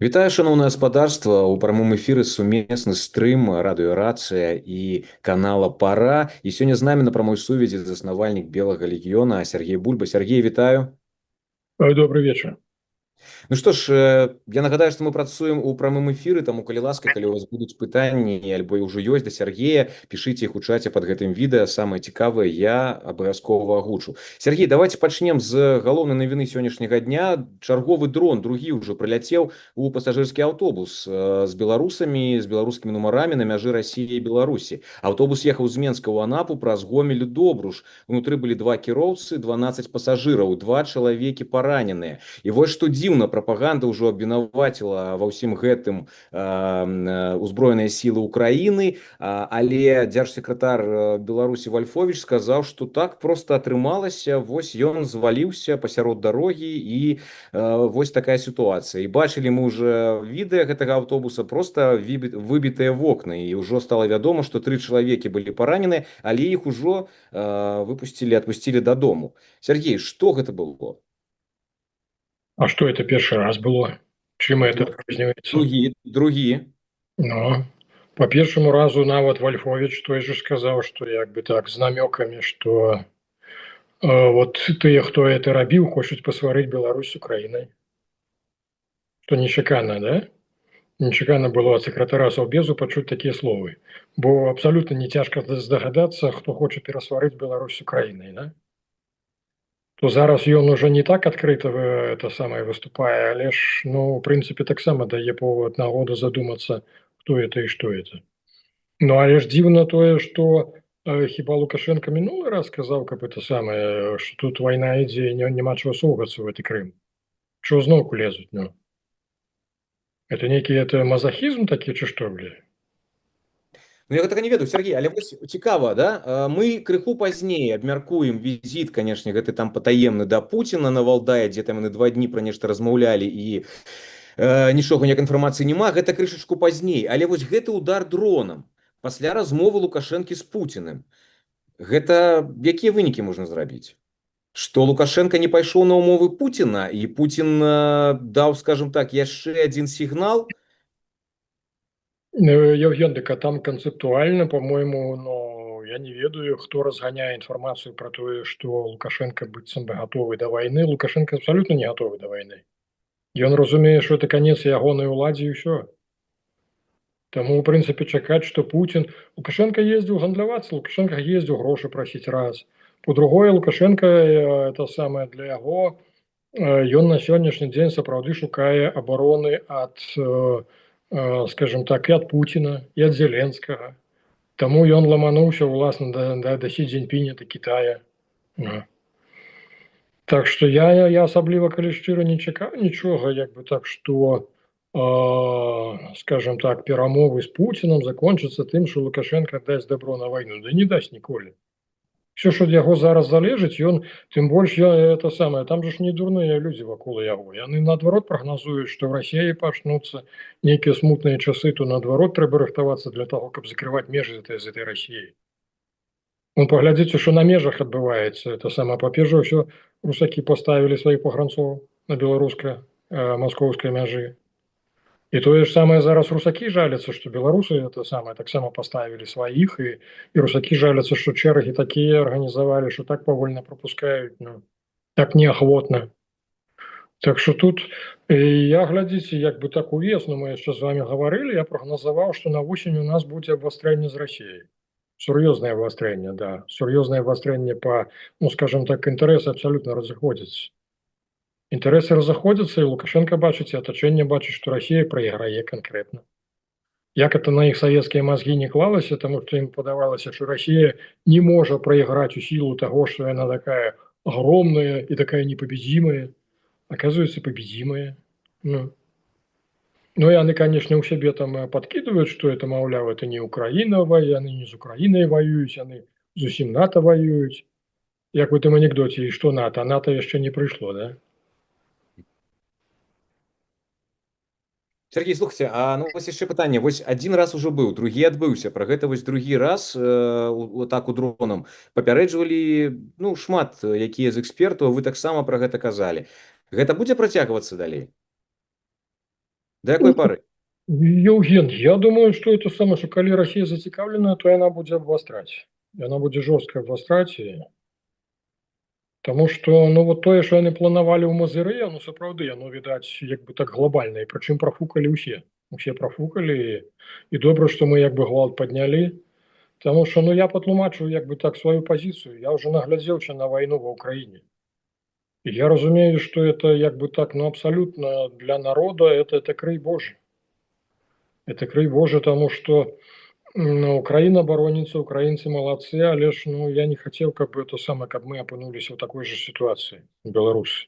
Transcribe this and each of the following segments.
Вітаю, шановне гаспадарства. У прамым эфіры сумесны стрым радыёрацыя і канала Пара. І сёння з намі на прамой сувязі заснавальнік белага легіёна Сергей Бульба. Сергей, вітаю. Добрый вечер. Ну што ж, я нагадаю, што мы працуем у прамым эфіры, таму калі ласка, калі у вас будуць пытанні альбо ўжо ёсць да Сергея, пішыце іх у чаце пад гэтым відэа. Самае цікавае я абавязкова агучу. Сергей, давайте пачнем з галоўнай навіны сённяшняга дня. Чарговы дрон, другі ўжо прыляцеў у пасажырскі аўтобус з беларусамі, з беларускімі нумарамі на мяжы Расіі і Беларусі. Аўтобус ехаў з Менска ў Анапу праз Гомель у Добруж. Унутры былі два кіроўцы, 12 пасажыраў, два чалавекі параненыя. І вось што дзіўна, прапаганда ўжо абвінаваціла ва ўсім гэтым узброеныя сілы Украіны, але дзяржсекратар Беларусі Вальфович сказаў, што так проста атрымалася, вось ён зваліўся пасярод дарогі і вось такая сітуацыя. І бачылі мы ўжо відэа гэтага аўтобуса, проста выбітыя вокны, і ўжо стала вядома, што 3 чалавекі былі паранены, але іх ужо адпусцілі дадому. Сергей, што гэта было? А что это первый раз было? Чым это адрозніваецца? Другі. Ну, по першаму разу нават Вальфович той же сказаў, што як бы так з намёкамі, што вот тыя, хто это рабіў, хочуць пасварыць Беларусь з Украінай. Што нечакана, да? Нечакана было ад сакратара Саўбезу пачуць такія словы. Бо абсалютна не цяжка здагадацца, хто хоча перасварыць Беларусь з Украінай, да? То зараз ён уже не так адкрыта это самае выступае, але ж ну у прынцыпе таксама дае повод нагоду задумацца, хто это і што это. Ну але ж дзіўна тое, што хіба Лукашенко мінулы раз сказаў, каб это самае, што тут вайна ідзе, няма чаго соўгацца ў гэты Крым. Чого зноўку лезуць, ну? Это нейкі мазахізм такі ці што, бля? Ну, я гэтага не ведаю, Сергей, але вось цікава, да? Мы крыху пазней абмяркуем візіт, канешне, гэты там патаемны да Пуціна на Валдае, дзе там яны 2 дні пра нешта размаўлялі і нічога, ніякай інфармацыі няма, гэта крышачку пазней. Але вось гэты удар дронам пасля размовы Лукашэнкі з Пуціным, гэта якія вынікі можна зрабіць? Што Лукашенко не пайшоў на ўмовы Пуціна, і Пуцін даў, скажем так, яшчэ адзін сігнал? Евген, дык а там канцэптуальна, по-мойму, ну, я не ведаю, хто разганяе інфармацыю пра тое, што Лукашенко быццам бы гатовы да вайны. Лукашенко абсалютна не гатовы да вайны. Ён разумее, што это канец ягонай уладзе і ўсё. Таму, у прынцыпе, чакаць, што Пуцін... Лукашенко ездзіў гандлявацца, Лукашенко ездзіў грошы прасіць раз. По-другое, Лукашенко, это самае для яго, ён на сённяшні дзень сапраўды шукае абароны ад, скажем так, і ад Пуціна, і ад Зеленскага. Таму ён ламануўся, уласна, да Сі Цзіньпіня, да Кітая. Так што я асабліва, калі шчыра, не чакаю нічога, як бы так, што, скажем так, перамовы з Пуцінам закончацца тым, што Лукашенко дасць дабро на вайну. Да не дасць ніколі. Все, што ад яго зараз залежыць, ён, тым больш, это самае, там жа ж не дурныя людзі вакол яго. Яны, наадварот, прагназуюць, што ў Расіі пачнуцца нейкія смутныя часы, то, наадварот, трэба рыхтавацца для таго, каб закрываць межы з этой Расіяй. Ну, паглядзіце, што на межах адбываецца. Это самае, па-першае, ўсё русакі паставілі сваіх пагранцоў на беларуска-маскоўскай мяжы. І тое ж самае зараз русакі жаляцца, што беларусы это самае таксама паставілі сваіх, і русакі жаляцца, што чэргі такія арганізавалі, што так павольна прапускаюць, ну, так неахвотна. Так што тут я, глядзіце, як бы так увесну, мы яшчэ з вами гаварылі, я прагназаваў, што на восень у нас будзе абвастрэнне з Расіяй. Сур'ёзнае абвастрэнне, да. Сур'ёзнае абвастрэнне па, ну, скажем так, інтарэсы абсалютна разыходзяцца. Інтарэсы разыходзяцца, і Лукашенко бачыць, і атачэнне бачыць, што Расія прайграе канкрэтна. Як это на іх савецкія мазгі не клалася, таму што ім падавалася, што Расія не можа прайграць у сілу таго, што яна такая огромная і такая непобедимая. Оказывается, победимая. Ну, яны, конечно, у сябе там подкидывают, что это, маўляў, это не Украина воюет, яны не з Украінай воююць, яны з усім НАТО воююць. Як в этом анекдоте, і што НАТО? НАТО яшчэ не прыйшло, да? Сергей, слухайте, а ну вось яшчэ пытанне. Вось адзін раз ужо быў, другі адбыўся. Пра гэта вось другі раз атаку дронам папярэджвалі, ну, шмат якія з экспертаў, вы таксама пра гэта казалі. Гэта будзе працягвацца далей? Да якой пары? Евген, я думаю, что это самое, что коли Россия зацікавлена, то она будет обвастрать. Она будет жестко обвастрать. Тому что, ну, вот тое, что яны планавалі ў Мазыры, ну, сапраўды, яно, відаць, як бы так глобальна, і прычым профукалі ўсе. Усе профукалі, і добра, што мы як бы гвалт паднялі. Таму што, ну, я патлумачыў як бы так сваю пазіцыю. Я ўжо наглядзеўся на вайну ва ўкраіне. І я разумею, што это як бы так, ну, абсалютна для народа это крый Божы. Это крый Божы, таму што ну, Украина бороніцца, украінцы малацы, але ж ну, я не хацеў, каб это самае, каб мы апынуліся ў такой жа сітуацыі у Беларусі.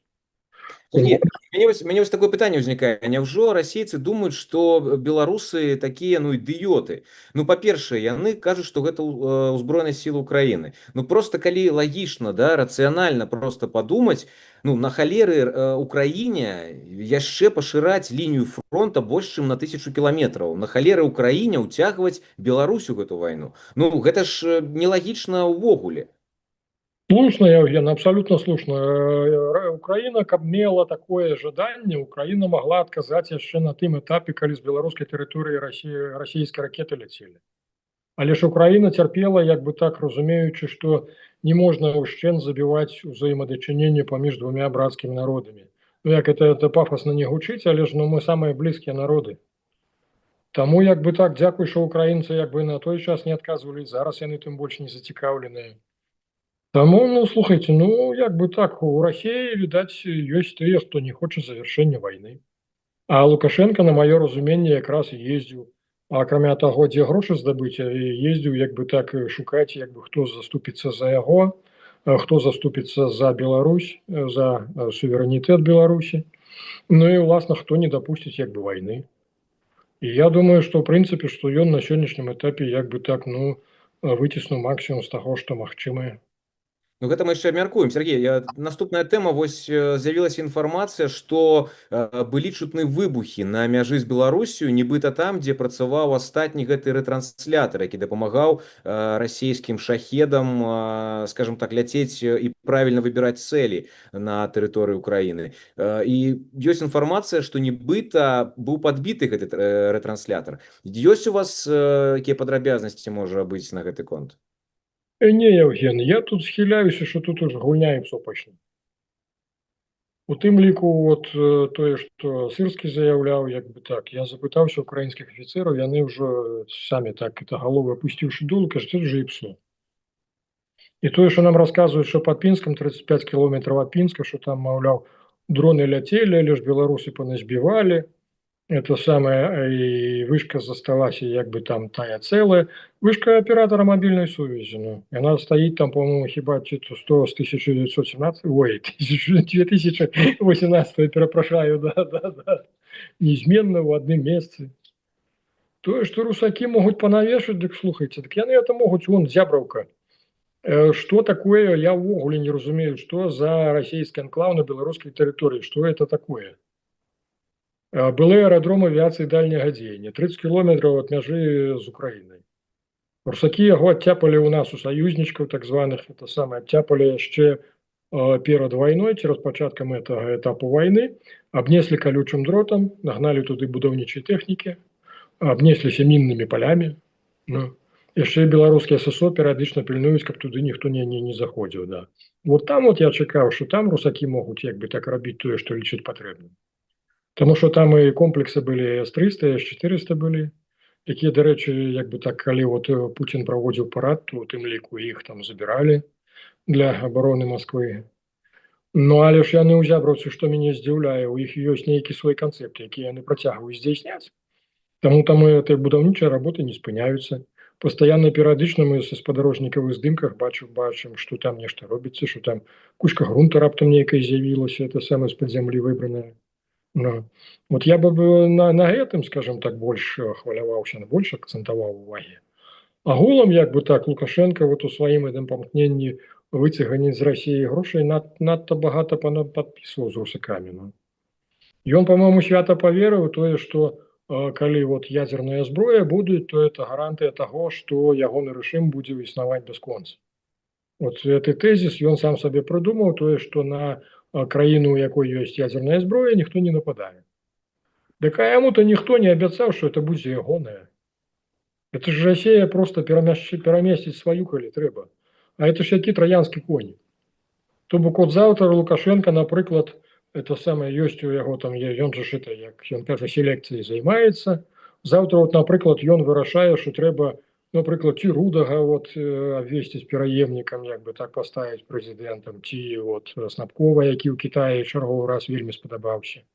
Тым Сергей, больш, мяне вось такое пытанне ўзнікае. Няўжо расейцы думаюць, што беларусы такія ну ідыёты? Ну, па-першае, яны кажуць, што гэта ўзброеныя сілы Украіны. Ну просто калі лагічна, да, рацыянальна просто падумаць, ну на халеры Украіне яшчэ пашыраць лінію фронта больш чым на 1000 кіламетраў. На халеры Украіне ўцягваць Беларусь у гэту вайну. Ну гэта ж нелагічна ўвогуле. слушно, Евген, абсолютно слушно. Украина, каб мела такое жаданне, Украина могла адказаць яшчэ на тым этапе, калі з беларускай тэрыторыі расійскія ракеты ляцелі. Але ж Украина цярпела, як бы так разумеючы, што не можна ўшчэнт забіваць узаемадачыненне паміж двумя брацкімі народамі. Ну як это пафосна не гучыць, але ж ну, мы самыя блізкія народы. Таму як бы так дзякуй, што украінцы як бы на той час не адказвалі, зараз яны тым больш не зацікаўленыя. Таму, ну, слухайте, ну, як бы так, у России, видать, есть тыя, хто не хоча завершэння войны. А Лукашенко, на маё разуменне, якраз ездзіў. А акрамя таго, дзе грошы здабыць, ездзіў, як бы так, шукаць, як бы хто заступіцца за яго, хто заступіцца за Беларусь, за суверэнітэт Беларусі. Ну і, уласна, хто не дапусціць, як бы, вайны. І я думаю, што, ў прынцыпе, што ён на сённяшнім этапе, як бы так, ну, выціснуў максімум з таго, што магчымае. Ну, гэта мы яшчэ абмяркуем. Сергей, наступная тэма, вось з'явілася інфармацыя, што былі чутны выбухі на мяжы з Беларусю, нібыта там, дзе працаваў астатні гэты рэтранслятар, які дапамагаў расійскім шахедам, скажем так, ляцець і правільна выбіраць цэлі на тэрыторыі Украіны. І ёсць інфармацыя, што нібыта быў падбіты гэты рэтранслятар. Ёсць у вас якія падрабязнасці можа быць на гэты конт? Не, Евген, я тут схіляюся, що тут уже гульня і псопачна. У тым ліку от тое, што Сырскі заяўляў, як бы так, я запытаўся украінскіх афіцэраў, яны ўжо самі так это галовы апусціўшы дулу, кажуць, это же і псо. І тое, што нам расказваюць, што пад Пінскам 35 кіlometrаў ад Пінска, што там, маўляў, дроны ляцелі, але ж беларусы паназбівалі, это самое, и вышка засталась, як бы там тая целая. Вышка оператора мобильной связи. Ну. Она стоит там, по-моему, хиба 100 с 1917, ой, 2018, перепрошаю, да. Неизменно в одном месте. То, что русаки могут понавешать, так слухайте, так яны это могут, вон, зябравка. Что такое, я в огуле не разумею, что за российский анклав на белорусской территории, что это такое? Былы аэрадром авіяцыі дальняга дзеяння 30 кіlometrаў ад мяжы з Украінай. Русакі яго адцяпалі ў нас у саюзнічкаў так званых, это самае адцяпалі яшчэ перад вайной, ці распачаткам гэтага этапу вайны, абнеслі калючым дротам, нагналі туды будаўнічай тэхнікі, абнесліся міннымі палямі. Ну. Яшчэ беларускія ССО перыядычна пільнуюць, каб туды ніхто не заходзіў. Да. Вот там вот я чакаў, што там русакі могуць як бы так рабіць тое, што лічаць патрэбным. Тому що там і комплекси були С-300, і С-400 були, які, до речі, якби так, коли от Путін проводив парад, то тим ліку їх там забирали для оборони Москви. Ну, але ж я не узябрався, що мене здивляє, у їх є неякі свої концепти, які вони протягують здійсняти. Тому там этой будаўнічай работы не спыняюцца. Пастаянна перыядычна мы са спадарожнікавых здымках бачым, што там нешта робіцца, што там кучка грунта раптам нейкая з'явілася, это самае з-пад зямлі выбранае. Ну, вот я бы на гэтым, скажем так, больш хваляваўся, больш акцэнтаваў увагі. Агулам, як бы так, Лукашенко вот у сваім гэтым памкненні выцыганіць з Расіі грошай надта багата падпісваў з русакамі. Ну. Ён, по-моему, свята паверыў тое, што калі вот ядерная зброя будзе, то это гарантыя таго, што ягоны рэжым будзе існаваць бясконца. Вот гэты тэзіс ён сам сабе прыдумаў тое, што на краіну, у якой ёсць ядерная зброя, ніхто не нападае. Так а яму-то ніхто не абяцаў, што это будзе ягонае. Это ж Расія просто перамесціць сваю, калі трэба. А это ж які траянскі конь. То бок от заўтра Лукашенко, напрыклад, это самае ёсць у яго там, ён же это, як ён кажа, селекцыяй займаецца. Заўтра вот, напрыклад, ён вырашае, што трэба, напрыклад, ці Рудага вот абвесціць пераемнікам, як бы так паставіць прэзідэнтам, ці вот Снапкова, які ў Кітаі чарговы раз вельмі спадабаўся.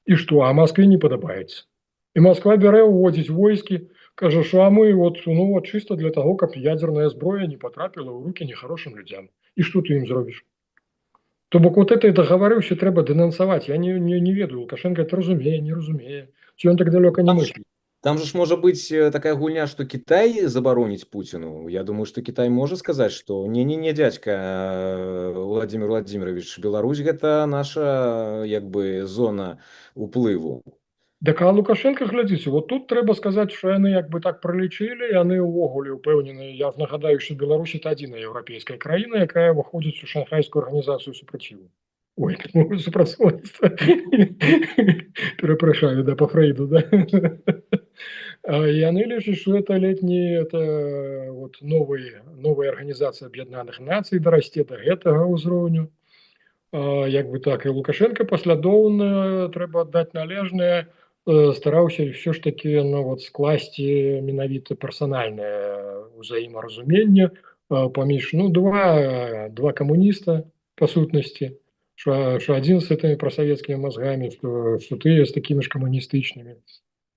І што, а Маскве не падабаецца. І Москва бярэ, уводзіць войскі, кажа, што а мы вот, ну вот чыста для таго, каб ядзерная зброя не патрапіла ў рукі нехарошым людзям. І што ты ім зробіш? То бок вот этой дагаварыўся трэба дэнансаваць. Я не ведаю, Лукашенко это разумее, не разумее. Ці ён так далёка не мысліць. Там же ж можа быць такая гульня, што Кітай забароніць Пуціну. Я думаю, што Кітай можа сказаць, што не, дзядзька Владимир Владимирович, Беларусь гэта наша як бы зона уплыву. Так а Лукашенко, глядзіце, вот тут трэба сказаць, што яны як бы так пралічылі, яны ўвогуле ўпэўнены. Я нагадаю, што Беларусь это адзіная еўрапейская краіна, якая ўваходзіць у шанхайскую арганізацыю супраціву. Ой, супрацоўніцтва. Перапрашаю, да, по Фрейду, да. Яны лічаць, што это летні, это вот новая арганізацыя Аб'яднаных Нацый дарасце да гэтага ўзроўню. Як бы так, і Лукашенко паслядоўна, трэба аддаць належнае, стараўся все ж таки, ну, вот, скласці менавіта персанальнае ўзаемаразуменне паміж, ну, два камуніста па сутнасці, што адзін з гэтымі прасавецкімі мазгамі, што тыя з такімі ж камуністычнымі.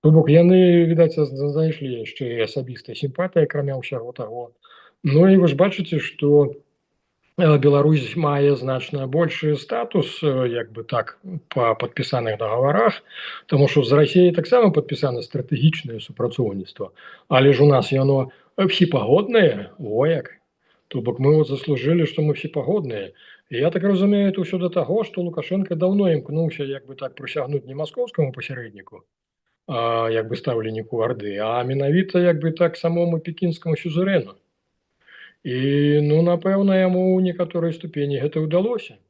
То бок яны, відаць, знайшлі яшчэ і асабістая сімпатыя, акрамя ўсяго таго. Ну і вы ж бачыце, што Беларусь мае значна большы статус, як бы так, па падпісаных дагаворах, тому што з Расіяй таксама падпісана стратэгічнае супрацоўніцтва, але ж у нас яно всепагоднае, о як. То бок мы вот заслужылі, што мы всепагодныя. І я так разумею, это ўсё да таго, што Лукашенко даўно імкнуўся, як бы так, прысягнуць не маскоўскаму пасярэдніку, як бы стаўленіку Арды, а менавіта, як бы так, самому пекінскаму сюзерэну. І, ну, напэўна, яму ў некаторай ступені гэта ўдалося.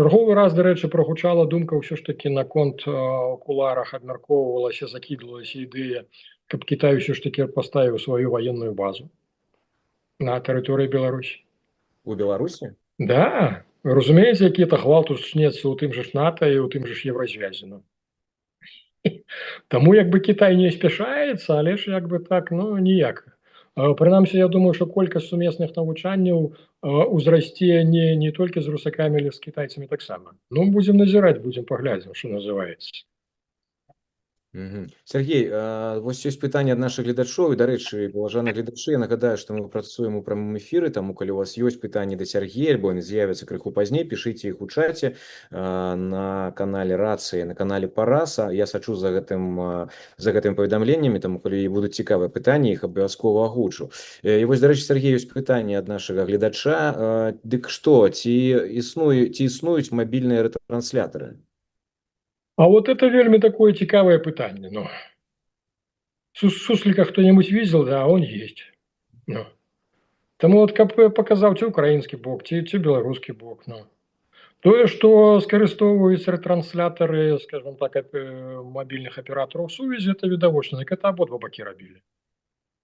Чарговы раз, дарэчы, прагучала думка ўсё ж такі наконт у куларах абмяркоўвалася, закідвалася ідэя, каб Кітай ўсё ж такі паставіў сваю ваенную базу на тэрыторыі Беларусі. У Беларусі? Да, вы разумееце, які это гвалт ускнецца ў тым жа ж НАТО і ў тым жа ж Еўразвязі. Таму як бы Кітай не спяшаецца, але ж як бы так, ну, ніяк. Прынамсі, я думаю, што колькасць сумесных навучанняў узрасце не толькі з русакамі, але з кітайцамі таксама. Ну, будзем назіраць, будзем паглядзім, што называецца. Сергей, вось ёсць пытанне ад нашых гледачоў. І, дарэчы, паважаныя гледачы, я нагадаю, што мы працуем у прамым эфіры, таму калі у вас ёсць пытанні да Сергея, альбо яны з'явяцца крыху пазней, пішыце іх у чаце на канале Рацыі, на канале Параса. Я сачу за гэтымі паведамленнямі, таму калі будуць цікавыя пытанні, іх абавязкова агучу. І вось, дарэчы, Сергей, ёсць пытанне ад нашага гледача. Дык што, ці існуюць мабільныя рэтрансляторы? А вот это вельмі такое цікавае пытанне. Ну, суслика кто-нибудь видел? Да, он есть. Ну. Таму вот каб паказаў ці украінскі бок, ці беларускі бок. Ну. Тое, што скарыстоўваюць рэтрансляторы, скажем так, мабільных аператораў сувязі, это відавочна, это абодва бакі рабілі.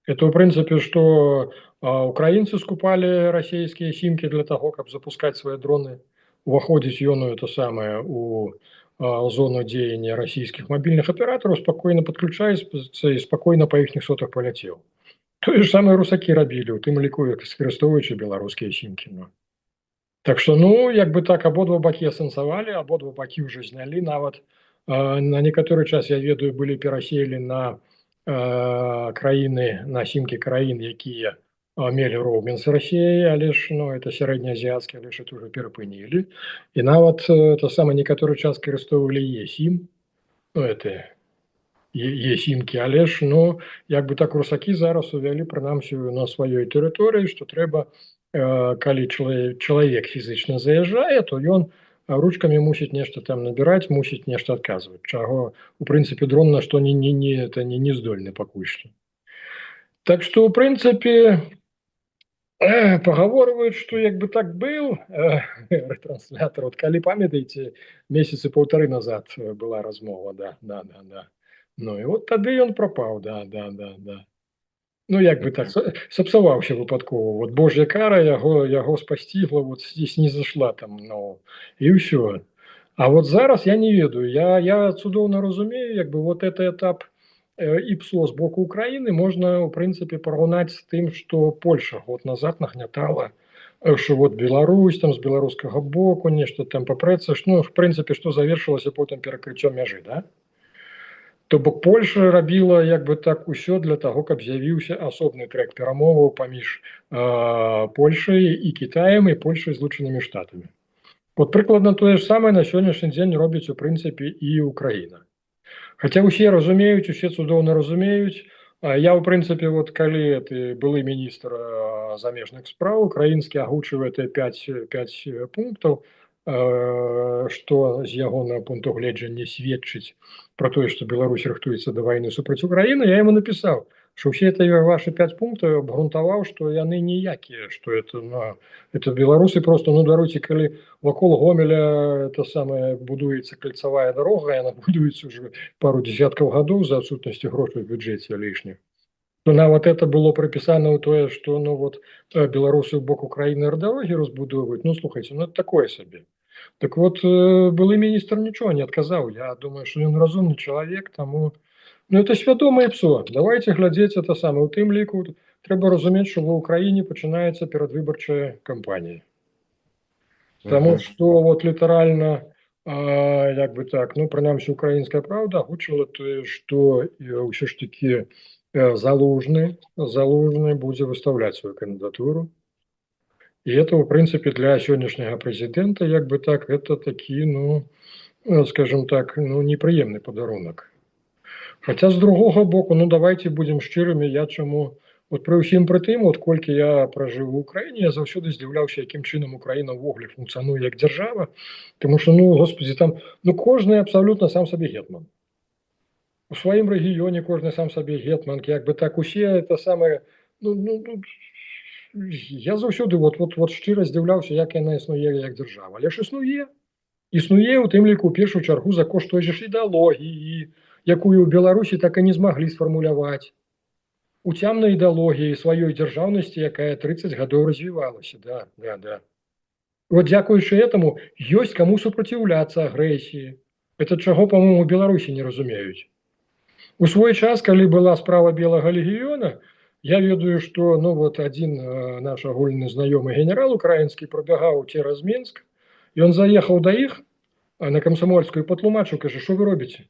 Это, в прынцыпе, што украінцы скупалі расійскія сімкі для таго, каб запускаць свае дроны, уваходзіць ёну это самае у зону дзеяння расійскіх мабільных аператораў, спакойна падключаецца і спакойна па іхніх сотах паляцеў. Тое ж самае русакі рабілі, у тым ліку, як скарыстоўваючы беларускія сімкі. Так што, ну, як бы так, абодва бакі асэнсавалі, абодва бакі ўжо знялі, нават на некаторы час, я ведаю, былі пераселі на краіны, на сімкі краін, якія мелі роумінг з Расіяй, але ж, ну, это сярэднеазіяцкія, але ж это ўжо перапынілі. І нават то саме некаторы час карыстоўвалі Е-сім, ну, это Е-сімкі, але ж, ну, як бы так русакі зараз увялі, прынамсі, на сваёй тэрыторыі, што трэба, калі чалавек фізычна заязджае, то ён ручкамі мусіць нешта там набіраць, мусіць нешта адказваць, чаго, у прынцыпе, дрон на што не здольны пакуль што. Так што, у прынцыпе, Пагаворваюць, што як бы так быў рэтрансляторы. Вот калі памятаеце, месяцы паўтары назад была размова, да, да, да, да. Ну і вот тады ён прапаў, да, да, да, да. Ну як бы так, сапсаваўся выпадкова. Вот Божья кара яго спасцігла, вот здесь не зашла там, ну, і ўсё. А вот зараз я не ведаю. Я цудоўна разумею, як бы вот это этап ІПСО з боку Украины можно, в принципе, параўнаць з тым, што Польша год назад нагнятала, что вот Беларусь там з беларускага боку нешта там папрэцца, ну, в прынцыпе, што завершылася потым перакрыццём мяжы, да? То бок Польша рабіла як бы так усё для таго, каб з'явіўся асобны трэк перамоваў паміж Польшай і Кітаем і Польшай злучанымі штатамі. Вот прыкладна тое ж самае на сённяшні дзень робіць у прынцыпе і Украіна. Хаця ўсе разумеюць, усе цудоўна разумеюць. Я ў прынцыпе вот калі ты былы міністр замежных спраў украінскі агучвае 5 пунктаў, што з ягонага пункту гледжання сведчыць про тое, што Беларусь рыхтуецца да вайны супраць Украіны, я яму напісаў, што ўсе это ваши 5 пунктаў абгрунтаваў, што яны ніякія, што это беларусы просто, ну, даруйце, калі вакол Гомеля это самае будуецца кальцавая дарога, яна будуецца уже пару десяткаў гадоў за адсутнасці грошай у бюджэце лішніх. То нават это было прапісана ў тое, што ну вот беларусы ў бок Украіны дарогі разбудоўваюць. Ну слухайце, ну это такое сабе. Так вот былы міністр нічого не адказаў. Я думаю, што ён разумны чалавек, таму ну это свядомае ПСО. Давайте глядзець это самае. У тым ліку трэба разумець, што ва ўкраіне пачынаецца перадвыбарчая кампанія. Таму што вот літаральна як бы так, ну прынамсі украінская праўда агучыла тое, што ўсё ж такі Залужны будзе выставляць сваю кандыдатуру. І это, в прынцыпе, для сённяшняга прэзідэнта, як бы так, это такі, ну, скажем так, ну, непрыемны падарунак. Хаця, з другога боку, ну, давайте будзем шчырымі, я чаму, вот пры ўсім пры тым, вот колькі я пражыў у Украіне, я заўсёды здзіўляўся, якім чынам Украіна ўвогуле функцыянуе як дзяржава, тому што, ну, господи, там, ну, кожны абсалютна сам сабе гетман. У сваім рэгіёне кожны сам сабе гетман, як бы так усе это самае, я заўсёды вот шчыра здзіўляўся, як яна існуе як дзяржава. Але ж існуе у тым ліку ў першую чаргу за кошт той же ж ідэалогіі, якую ў Беларусі так і не змаглі сфармуляваць. Уцямнай ідэалогіі сваёй дзяржаўнасці, якая 30 гадоў развівалася. Да. Вот дзякуючы этому ёсць каму супраціўляцца агрэсіі. Это чаго, па-моему, у Беларусі не разумеюць. У свой час, калі была справа Белага легіёна, я ведаю, што ну вот адзін наш агульны знаёмы генерал украінскі прабягаў цераз Мінск, і ён заехаў да іх на камсамольскую і патлумачыў, кажа, што вы робіце?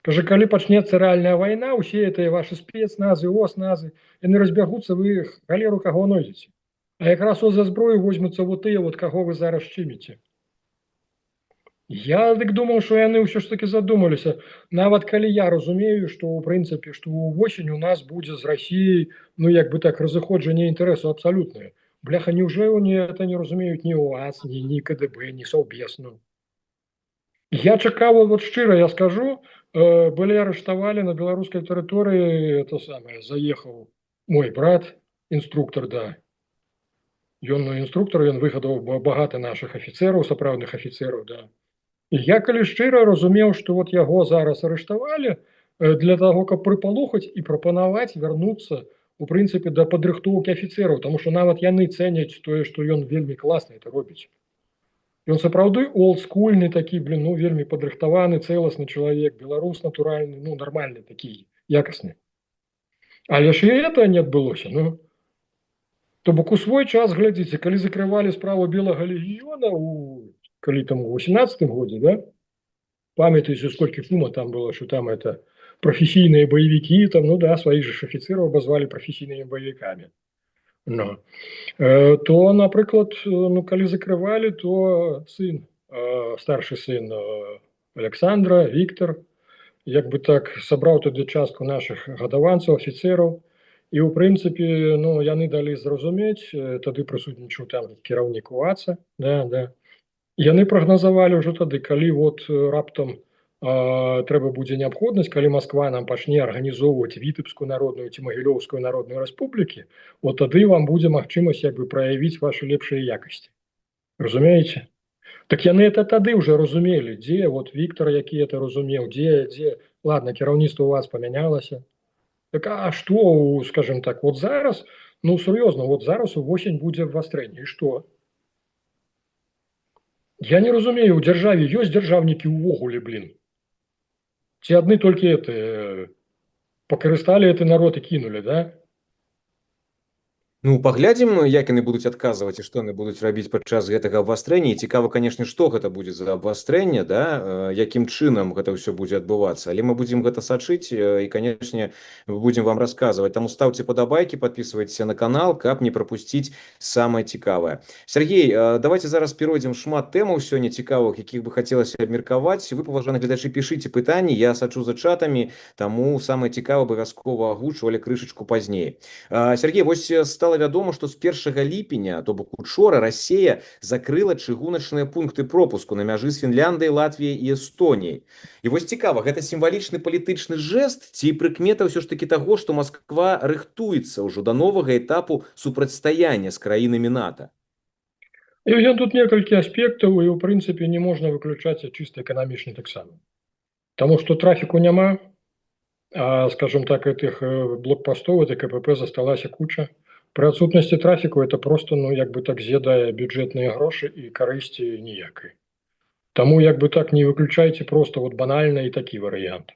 Кажа, калі пачнецца рэальная вайна, усе гэтыя ваши спецназы, осназы, яны разбягуцца, вы галеру каго нойдзеце. А якраз за зброю возьмуцца вот тыя, вот каго вы зараз шчыміце. Я так думаў, што яны ўсё ж таки задумаліся. Нават калі я разумею, што ў прынцыпе, што ўвосень у нас будзе з Расіяй, ну як бы так разыходжанне інтарэсу абсалютнае. Бляха, неўжо это не разумеюць ні ОАС, ні КДБ, ні Саўбесну. Я чакаў, вот шчыра я скажу, былі арыштавалі на беларускай тэрыторыі, это самае, заехаў мой брат, інструктор, да. Ён інструктор, ён выгадаў багата нашых афіцэраў, сапраўдных афіцэраў, да. Я калі шчыра разумеў, што вот яго зараз арыштавалі для таго, каб прыпалохаць і прапанаваць вярнуцца у прынцыпе да падрыхтоўкі афіцэраў, таму што нават яны цэняць тое, што ён вельмі класна это робіць. Ён сапраўды олдскульны такі, ну вельмі падрыхтаваны, цэласны чалавек, беларус натуральны, ну нармальны такі, якасны. Але ж і это не адбылося, ну. То бок у свой час, глядзіце, калі закрывалі справу Белага легіёна калі там у 18-м годзе, да, памятаеце, сколькі шума там было, что там это професійныя баевікі, там, ну да, сваіх же афіцераў абазвалі професійнымі баевікамі. Ну. То, напрыклад, ну, калі закрывалі, то сын, старшы сын Александра, Віктор, як бы так сабраў тады частку наших гадаванцаў, афіцераў, і ў прынцыпе, ну, яны далі зразумець, тады прысутнічаў там кіраўнік УАЦа, да. Яны прагназавалі ўжо тады, калі вот раптам трэба будзе неабходнасць, калі Москва нам пачне арганізоўваць Вітебскую народную ці Магілёўскую народную рэспублікі, вот тады вам будзе магчымасць як бы праявіць ваши лепшыя якасці. Разумееце? Так яны это тады ўжо разумелі, дзе вот Віктор, які это разумеў, дзе ладно, кіраўніцтва у вас памянялася. Так а што, скажем так, вот зараз, ну сур'ёзна, вот зараз увосень будзе абвастрэнне, і што? Я не разумею, у дзяржаве ёсць дзяржаўнікі ўвогуле, блин. Ці адны толькі пакарысталі гэты народ і кінулі, да? Ну, паглядзім, як яны будуць адказваць і што яны будуць рабіць падчас гэтага абвастрэння. І цікава, канешне, што гэта будзе за абвастрэнне, да? Якім чынам гэта ўсё будзе адбывацца. Але мы будзем гэта сачыць і, канешне, будзем вам расказваць. Таму стаўце падабайкі, подписывайтеся на канал, каб не прапусціць самае цікавае. Сергей, давайте зараз перайдзем шмат тэмаў сёння цікавых, якіх бы хацелася абмеркаваць. Вы, паважаныя гледачы, пішыце пытанні, я сачу за чатамі, таму самае цікавае абавязкова агучу, але крышачку пазней. Сергей, вось стало вядома, што з 1 ліпеня, то бок учора, Расія закрыла чыгуначныя пункты пропуску на мяжы з Фінляндыяй, Латвіяй і Эстоніяй. І вось цікава, гэта сімвалічны палітычны жэст ці прыкмета ўсё ж такі таго, што Москва рыхтуецца ўжо да новага этапу супрацьстаяння з краінамі НАТО? Ён тут некалькі аспектаў, і ў прынцыпе не можна выключаць чыста эканамічна таксама. Таму што трафіку няма, а, скажем так, этих блокпостов, этой КПП засталася куча. При отсутности трафику это просто, ну, як бы так з'едае бюджетные грошы і карысці ніякай. Таму як бы так не выключайте просто вот банально і такі варыянт.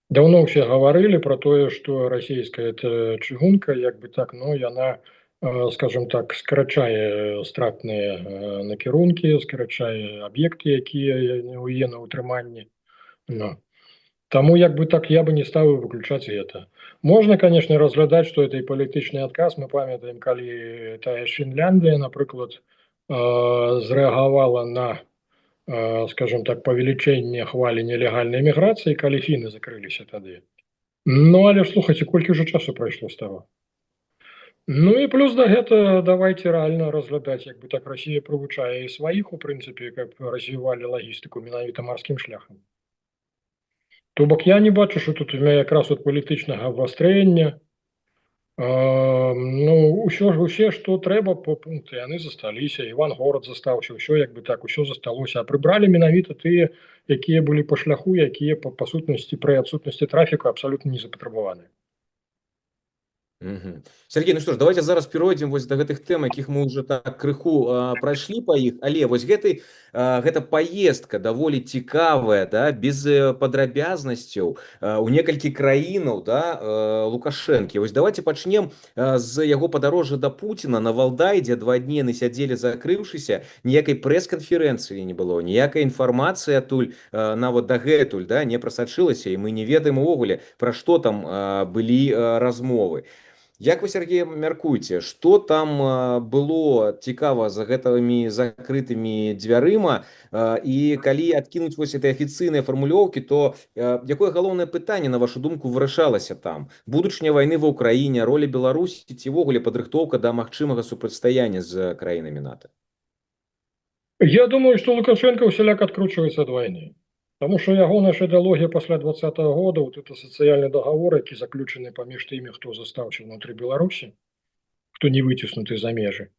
Давно все говорили про тое, что расійская это чыгунка, як бы так, ну, яна, скажем так, скарачае стратныя накірункі, скарачае аб'екты, якія у яе на ўтрыманні. Ну. Таму як бы так я бы не ставіў выключаць гэта. Можна, конечно, разглядаць, што это і палітычны адказ. Мы памятаем, калі тая ж Фінляндыя, напрыклад, зрэагавала на, скажем так, павелічэнне хвалі нелегальнай міграцыі, калі фіны закрыліся тады. Ну, але слухайце, колькі ўжо часу прайшло з таго. Ну і плюс да гэта давайте рэальна разглядаць, як бы так Расія прывучае і сваіх, у прынцыпе, каб развівалі лагістыку менавіта марскім шляхам. То бок я не бачу, што тут якраз от палітычнага абвастрэння. Ну, усе, што трэба по пункты, яны засталіся, Івангорад застаўся, ўсё як бы так, усё засталося. А прыбралі менавіта тыя, якія былі па шляху, якія па сутнасці пры адсутнасці трафіку абсалютна не запатрабаваныя. Сергей, ну што ж, давайте зараз перайдзем вось да гэтых тэм, якіх мы ўжо так крыху прайшлі па іх, але вось гэта паездка даволі цікавая, да, без падрабязнасцяў у некалькі краінаў, да, Лукашэнкі. Вось давайте пачнем з яго падарожжа да Пуціна на Валдай, дзе 2 дні яны сядзелі закрыўшыся, ніякай прэс-канферэнцыі не было, ніякай інфармацыі адтуль нават дагэтуль, да, не прасачылася, і мы не ведаем увогуле, пра што там былі размовы. Як вы, Сергей, мяркуеце, што там было цікава за гэтымі закрытымі дзвярыма, і калі адкінуць вось этой афіцыйнай фармулёўкі, то якое галоўнае пытанне, на вашу думку, вырашалася там? Будучыня вайны ва ўкраіне, роля Беларусі ці ўвогуле падрыхтоўка да магчымага супрацьстаяння з краінамі НАТО? Я думаю, што Лукашенко ўсяляк адкручваецца ад вайны. Таму што ягоная ж ідэалогія пасля 20-го года, вот это сацыяльны дагавор, які заключаны паміж тымі, хто застаўся ўнутры Беларусі, хто не выціснуты за межы,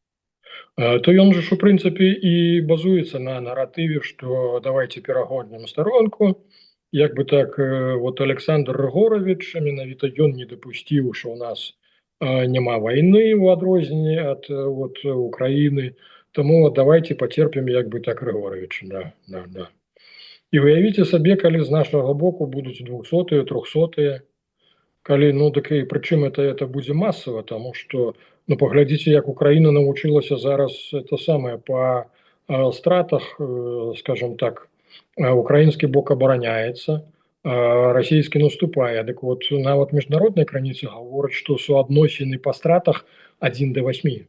то ён же ж у прынцыпе і базуецца на наратыве, што давайте пераходнем старонку, як бы так, вот Александр Рыгорович, менавіта ён не дапусціў, што ў нас няма вайны у адрозненне ад вот Украіны, таму давайте пацерпім як бы так Рыгоровича, да. І выявіце сабе, калі з нашага боку будуць 200-е, 300-е, калі, ну, так і прычым это будзе масава, таму што, ну, паглядзіце, як Украіна навучылася зараз это самае па стратах, скажем так, украінскі бок абараняецца, расійскі наступае. Дык вот нават міжнародныя крыніцы гавораць, што суадносіны па стратах 1:8.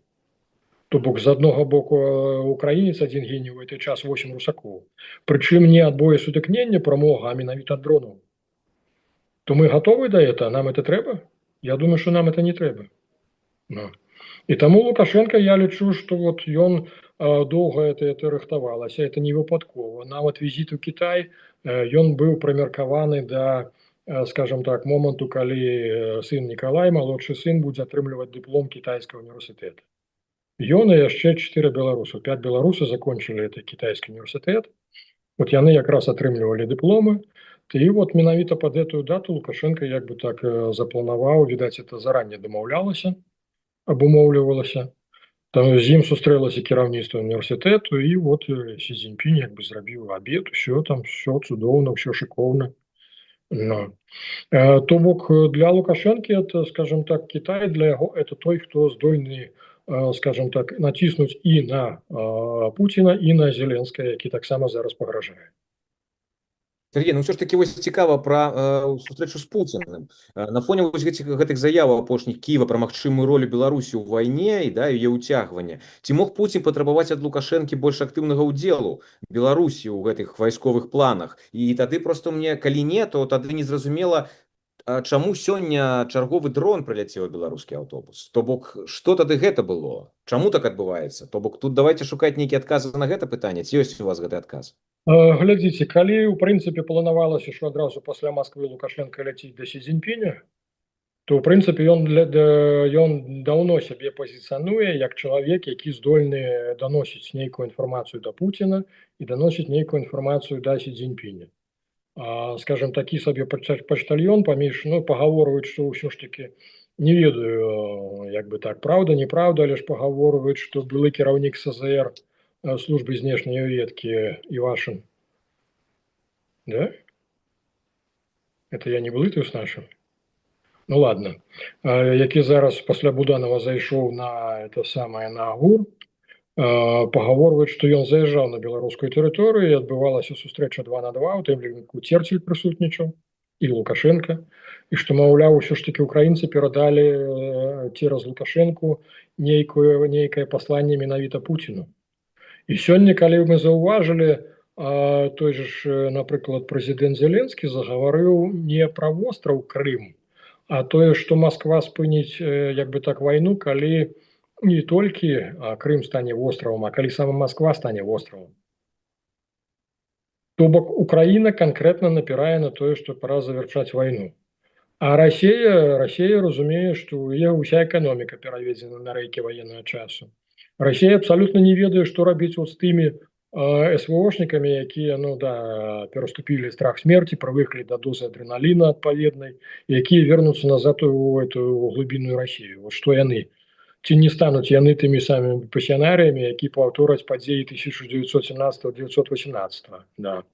То бок, з аднаго боку украінец адзін гіне ў гэты час 8 русакоў. Прычым не ад боесутыкнення прамога, а менавіта ад дронаў. То мы готовы да это? Нам это трэба? Я думаю, што нам это не трэба. No. І таму Лукашенко, я лічу, што вот ён доўга это рыхтавалася, это не выпадкова. Нават візіт у Кітай ён быў прымеркаваны да, скажем так, моманту, калі сын Николай, малодшы сын, будзе атрымліваць дыплом кітайскага універсітэта. Ён і яшчэ 4 беларусаў, 5 беларусаў закончылі гэты кітайскі універсітэт. Вот яны якраз атрымлівалі дыпломы. І вот менавіта пад гэтую дату Лукашенко як бы так запланаваў, відаць, это заранее дамаўлялася, абумоўлівалася. Там з ім сустрэлася кіраўніцтва універсітэту, і вот Сі Цзіньпінь як бы зрабіў абед, все там, все цудоўна, все шикоўна. Ну. То бок для Лукашенко это, скажем так, Китай для яго это той, хто здольны, скажем так, націснуць і на Путіна, і на Зеленскага, які таксама зараз пагражае. Сергей, ну ўсё ж таки вось цікава пра сустрэчу з Пуціним. На фоне вось гэтых заяваў апошніх Кіева пра магчымую ролю Беларусі ў вайне і да яе ўцягвання. Ці мог Пуцін патрабаваць ад Лукашэнкі больш актыўнага ўдзелу Беларусі ў гэтых вайсковых планах? І тады просто мне, калі не, то тады незразумела, чаму сёння чарговы дрон прыляцеў у беларускі аўтобус? То бок, што тады гэта было? Чаму так адбываецца? То бок, тут давайте шукаць нейкія адказы на гэта пытанне. Ці ёсць у вас гэты адказ? Глядзіце, калі ў прынцыпе планавалася, што адразу пасля Масквы Лукашенко ляціць да Сі Цзіньпіня, то ў прынцыпе ён даўно сябе пазіцыянуе як чалавек, які здольны даносіць нейкую інфармацыю да Пуціна і даносіць нейкую інфармацыю да Сі Цзіньпіня. Скажем, такі сабе пачтальён паміж, ну, пагаворваюць, што ўсё ж таки не ведаю, як бы так, праўда, неправда, але ж пагаворваюць, што былы кіраўнік СЗР службы знешняй разведкі Івашин. Да? Это я не блытаю з нашим? Ну ладно. Які зараз пасля Буданова зайшоў на это самае на ГУР, пагаворваюць, што ён заязджаў на беларускую тэрыторыю, і адбывалася сустрэча 2 на 2, у тым ліку Церцель прысутнічаў і Лукашенко, і што, маўляў, усё ж таки украінцы перадалі цераз Лукашенку нейкае пасланне менавіта Пуціну. І сёння, калі мы заўважылі, той же, напрыклад, прэзідэнт Зеленскі загаварыў не пра востраў Крым, а тое, што Масква спыніць як бы так вайну, калі не толькі Крым стане востравам, а калі сама Масква стане востравам. То бок Украіна канкрэтна напірае на тое, што пора завяршаць вайну. А Расія разумее, што ў яе ўся эканоміка пераведзена на рэйкі ваеннага часу. Расія абсалютна не ведае, што рабіць з тымі СВОшнікамі, якія, ну да, пераступілі страх смерці, прывыклі да дозы адреналіна адпаведнай, якія вернуцца назад у эту глыбінную Расію. Вот што яны? Ці не стануць яны тымі самымі пасіянарыямі, які паўтораць падзеі 1917-1918? Да.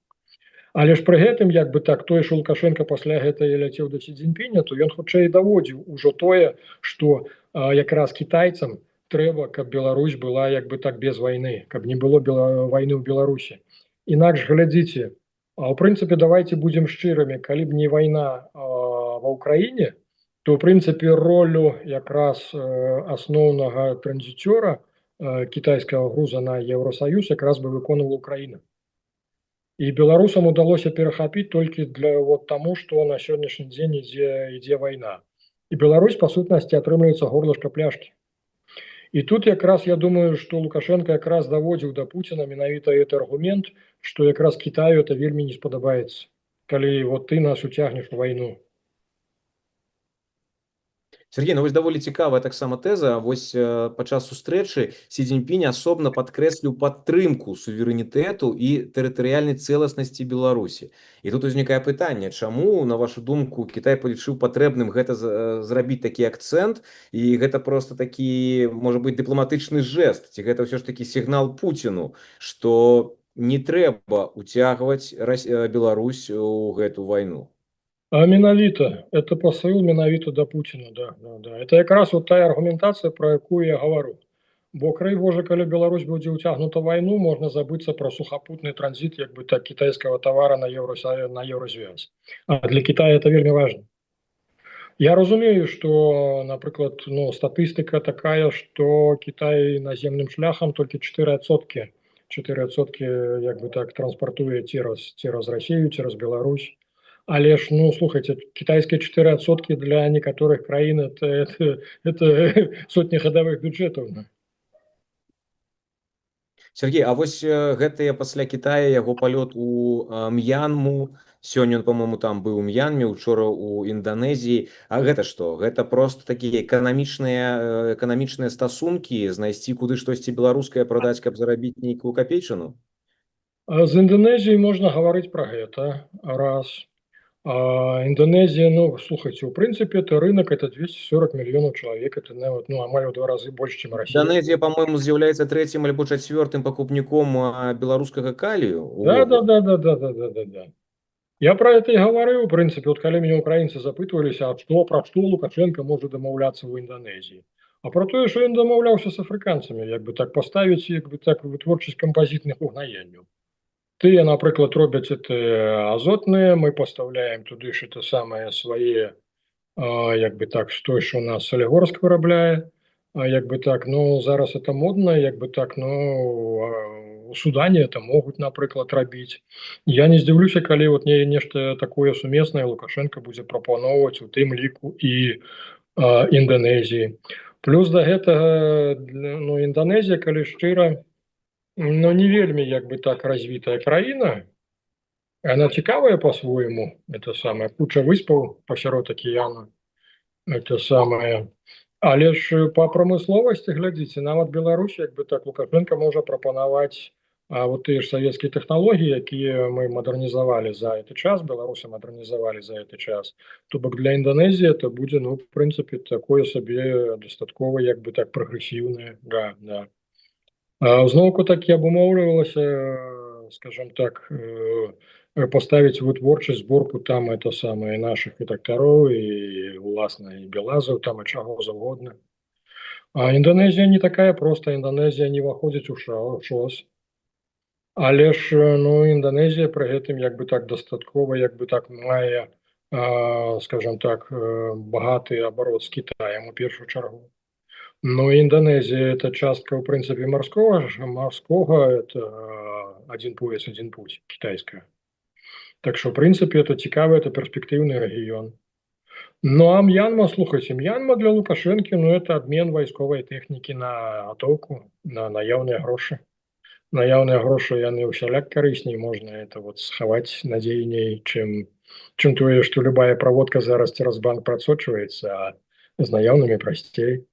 Але ж пры гэтым, як бы так, той, што Лукашенко пасля гэтага ляцеў да Сі Цзіньпіня, то ён хутчэй даводзіў ужо тое, што якраз кітайцам трэба, каб Беларусь была як бы так без вайны, каб не было вайны ў Беларусі. Інакш, глядзіце, у прынцыпе, давайте будзем шчырымі, калі б не вайна ва ўкраіне, то ў прынцыпе ролю якраз асноўнага транзіцёра кітайскага груза на Еўросаюз якраз бы выконвала Украіна. І беларусам удалося перахапіць толькі для вот таму, што на сённяшні дзень ідзе вайна. І Беларусь, па сутнасці, атрымліваецца горлышка пляшкі. І тут якраз я думаю, што Лукашенко якраз даводзіў да Пуціна менавіта гэты аргумент, што якраз Кітаю это вельмі не спадабаецца, калі вот ты нас уцягнеш у вайну. Сергей, ну вось даволі цікавая таксама тэза. Вось падчас сустрэчы Сі Цзіньпінь асобна падкрэсліў падтрымку суверэнітэту і тэрытарыяльнай цэласнасці Беларусі. І тут узнікае пытанне, чаму, на вашу думку, Кітай палічыў патрэбным гэта зрабіць такі акцэнт, і гэта просто такі, можа быць, дыпламатычны жэст, ці гэта ўсё ж такі сігнал Пуціну, што не трэба уцягваць Беларусь у гэту вайну? А менавіта, это посыл менавіта да Пуціна, да. Это якраз вот тая аргументацыя, пра якую я гавару. Бо, край Божа, калі Беларусь будзе ўцягнута вайну, можна забыцца пра сухапутны транзіт як бы так кітайскага тавара на Еўразвяз. А для Китая это вельмі важна. Я разумею, што, напрыклад, ну, статыстыка такая, што Кітай наземным шляхам толькі 4% як бы так транспартуе цераз Расію, цераз Беларусь. Але ж, ну, слухайте, китайские 4% для некоторых краін это сотни ходовых бюджетов. Сергей, а вось гэтыя пасля Китая яго палёт у М'янму, сёння ён, по-моему, там быў у М'янме, учора у Інданезіі. А гэта што? Гэта просто такія эканамічныя стасункі, знайсці куды штосьці беларускае прадаць, каб зарабіць нейкую капейчыну? З Индонезией можно говорить про это, раз. Индонезия, ну, слушайте, в принципе, это рынок, это 240 миллионов человек, это, ну, амаль в 2 разы больше, чем Россия. Інданезія, по-моему, з'яўляецца трэцім альбо чацвёртым пакупніком беларускага калію Да, да, увогуле. да, да, да, да, да, да, да. Я про это и говорю, в принципе, вот когда меня украинцы запытывались, а что, про что Лукашенко может домовляться в Индонезии. А про то, что он домовлялся с африканцами, как бы так поставить, как бы так вытворчесть композитных угнаянню. Ты, например, робят это азотные, мы поставляем туда ж это самое свои, як бы так, той, що у нас Солігорськ виробляє, як би так, ну, зараз це модно, як би так, ну, у Судані це можуть, наприклад, робити. Я не здивлюся, коли от нечто такое сумісне Лукашенко буде пропонувати у тим ліку і Індонезії. Плюс до гэтага, ну, Індонезія, коли щиро, ну, не вельми, як би так, розвита країна, она цікавая по-своему, это самое, куча выспаў посярод океана, это самое. Але ж по прамысловасці, глядзіце, нават Беларусь, як бы так, Лукашенко можа прапанаваць вот тыя ж савецкія тэхналогіі, якія мы мадэрнізавалі за гэты час, беларусы мадэрнізавалі за гэты час. То бок для Індонезіі это будзе, ну, в прынцыпе, такое сабе дастаткова, як бы так, прагрэсіўнае, да, да. Зноўку такі абумоўлівалася, скажем так, поставить вытворчасць, зборку там это самое наших і дактароў, і уласна і белазаў, там і чаго заўгодна. А Індонезія не такая проста, Індонезія не ўваходзіць у ШОС. Але ж, ну, Індонезія пры гэтым як бы так дастаткова, як бы так мае, скажем так, багаты абарот з Китаем у першую чаргу. Но Индонезия – это частка, в принципе, морского, это один пояс, один путь, китайская. Так что, в принципе, это цікавый, это перспективный регион. Ну, а Мьянма, слухайте, Мьянма для Лукашенко, ну, это обмен войсковой техники на готовку, на наявные гроши. Наявные гроши, яны усяляк карысней, можно это вот схавать надзейней, чем тое, что любая проводка зараз цераз банк прасочваецца, а з наяўнымі прасцей.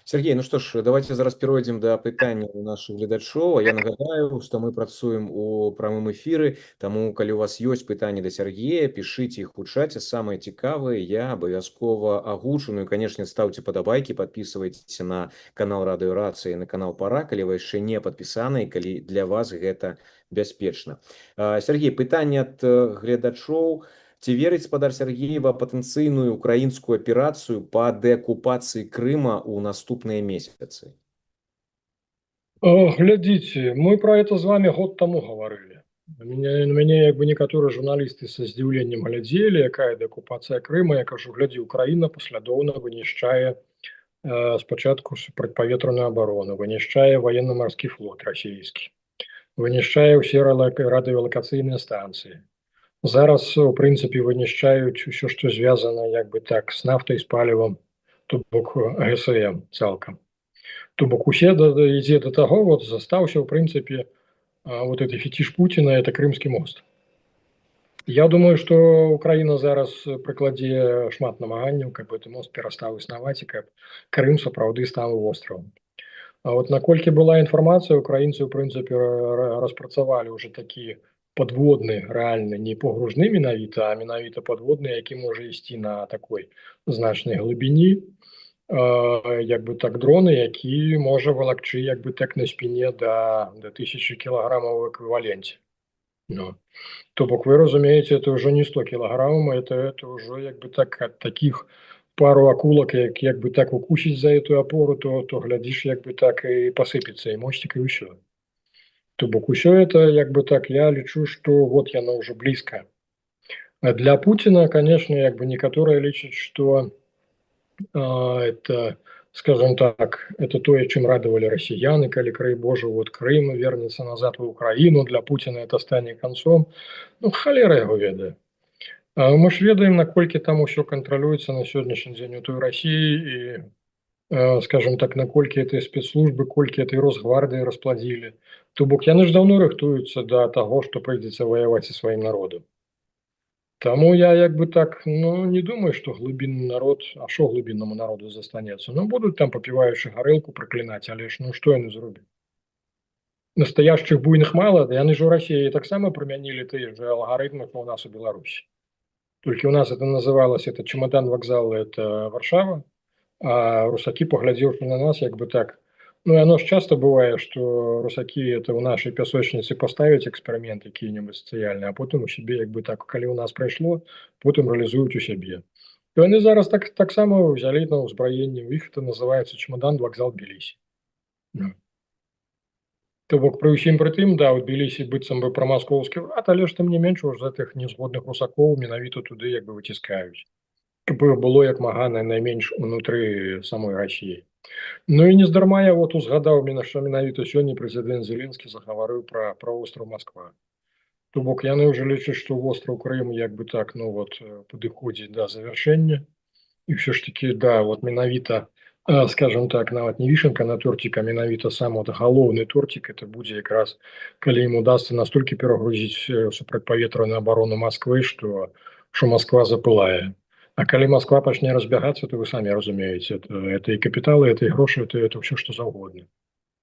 Сергей, ну што ж, давайте зараз перайдзем да пытання у нашых гледачоў. А я нагадаю, што мы працуем у прамым эфіры, таму калі у вас ёсць пытанні да Сергея, пішыце іх у чаце, самыя цікавыя я абавязкова агучу. Ну і, канешне, ставце падабайкі, падпісвайцеся на канал Радыёрацыі, на канал Пара, калі вы яшчэ не падпісаны, калі для вас гэта бяспечна. Сергей, пытанне ад гледачоў. Ці верыць спадар Сергеева патэнцыйную украінскую аперацыю па дэакупацыі Крыма ў наступныя месяцы? Глядзіце, мы про это з вами год тому говорили. На мяне як бы некаторыя журналісты са здзіўленнем глядзелі, якая дэакупацыя Крыма. Я кажу, глядзі, Украіна паслядоўна вынішчае спачатку супрацьпаветраную абарону, вынішчае военно-марскі флот расійскі, вынішчае ўсе радыёлакацыйныя станцыі. Зараз, у прынцыпе, вынішчаюць усё, што звязана, як бы так, з нафтай, з палівам, то бок ГСМ цалкам. То бок усе ідзе до таго, вот застаўся, у прынцыпе, вот гэты фетиш Пуціна, это Крымскі мост. Я думаю, што Украіна зараз прыкладзе шмат намаганняў, каб гэты мост перастаў існаваць і каб Крым сапраўды стаў востравам. А вот наколькі была інфармацыя, украінцы, у прынцыпе, распрацавалі ўжо такі подводны, реально не погружны менавіта, а менавіта подводны, які можа ісці на такой значнай глыбіні, як бы так дроны, які можа валакчы як бы так на спіне до 1000 кілаграмаў у эквіваленце. Ну, то бок вы разумееце, это ўжо не 100 кілаграмаў, это ўжо як бы так ад таких пару акулак, як бы так укусіць за эту опору, то глядзіш, як бы так і посыпецца, і мостик, і ўсё. То бок усё это, як бы так, я лічу, што вот яно ўжо блізка. А для Путина, конечно, як бы некаторыя лічаць, што это, скажем так, это тое, чым радовали россияне, калі, край Божий, вот Крым вернется назад в Украину, для Путина это станет концом. Ну, холера его ведае. Мы ж ведаем, наколькі там усё кантралюецца на сённяшні дзень у той России, и скажем так, наколькі этой спецслужбы, колькі этой Росгвардыі распладзілі. То бок яны ж даўно рыхтуюцца да таго, што прыйдзецца ваяваць са сваім народам. Таму я як бы так, ну, не думаю, што глыбінны народ, а што глыбіннаму народу застанецца? Ну, будуць там папіваючы гарэлку праклінаць, але ж ну што яны зробяць? Настоящих буйных мало, яны ж у России таксама прымянілі тыя же алгарытмы, што у нас у Беларусі. Толькі у нас это называлось, это чемодан вокзал, это Варшава, а русаки, поглядзеўшы на нас, як бы так, ну, оно ж часто бывае, што русаки это ў нашай пясочніцы паставяць эксперымент які-небудзь сацыяльны, а потым у сябе як бы так, калі ў нас прайшло, потым рэалізуюць у сябе. То яны зараз таксама ўзялі на ўзбраенне, у іх это называется чемодан вокзал Тбілісі. То бок пры ўсім пры тым, да, у Тбілісі быццам бы пра маскоўскі ўрад, але ж тым не менш з гэтых незгодных русакоў менавіта туды як бы выціскаюць. Каб было як мага найменш унутры самой Расіі. Ну і нездарма я вот узгадаў, што менавіта сёння прэзідэнт Зеленскі загаварыў пра востраў Масква. То бок яны ўжо лічаць, што востраў Крым як бы так, ну вот, падыходзіць да завяршэння. І ўсё ж такі, да, вот менавіта, скажем так, нават не вішенка на торцік, а менавіта сам вот галоўны торцік, это будзе якраз, калі ім удасца настолькі перагрузіць супрацьпаветраную абарону Масквы, што Масква запылае. А калі Масква пачне разбягацца, то вы самі разумееце, это і капіталы, это і грошы, это ўсё што заўгодна.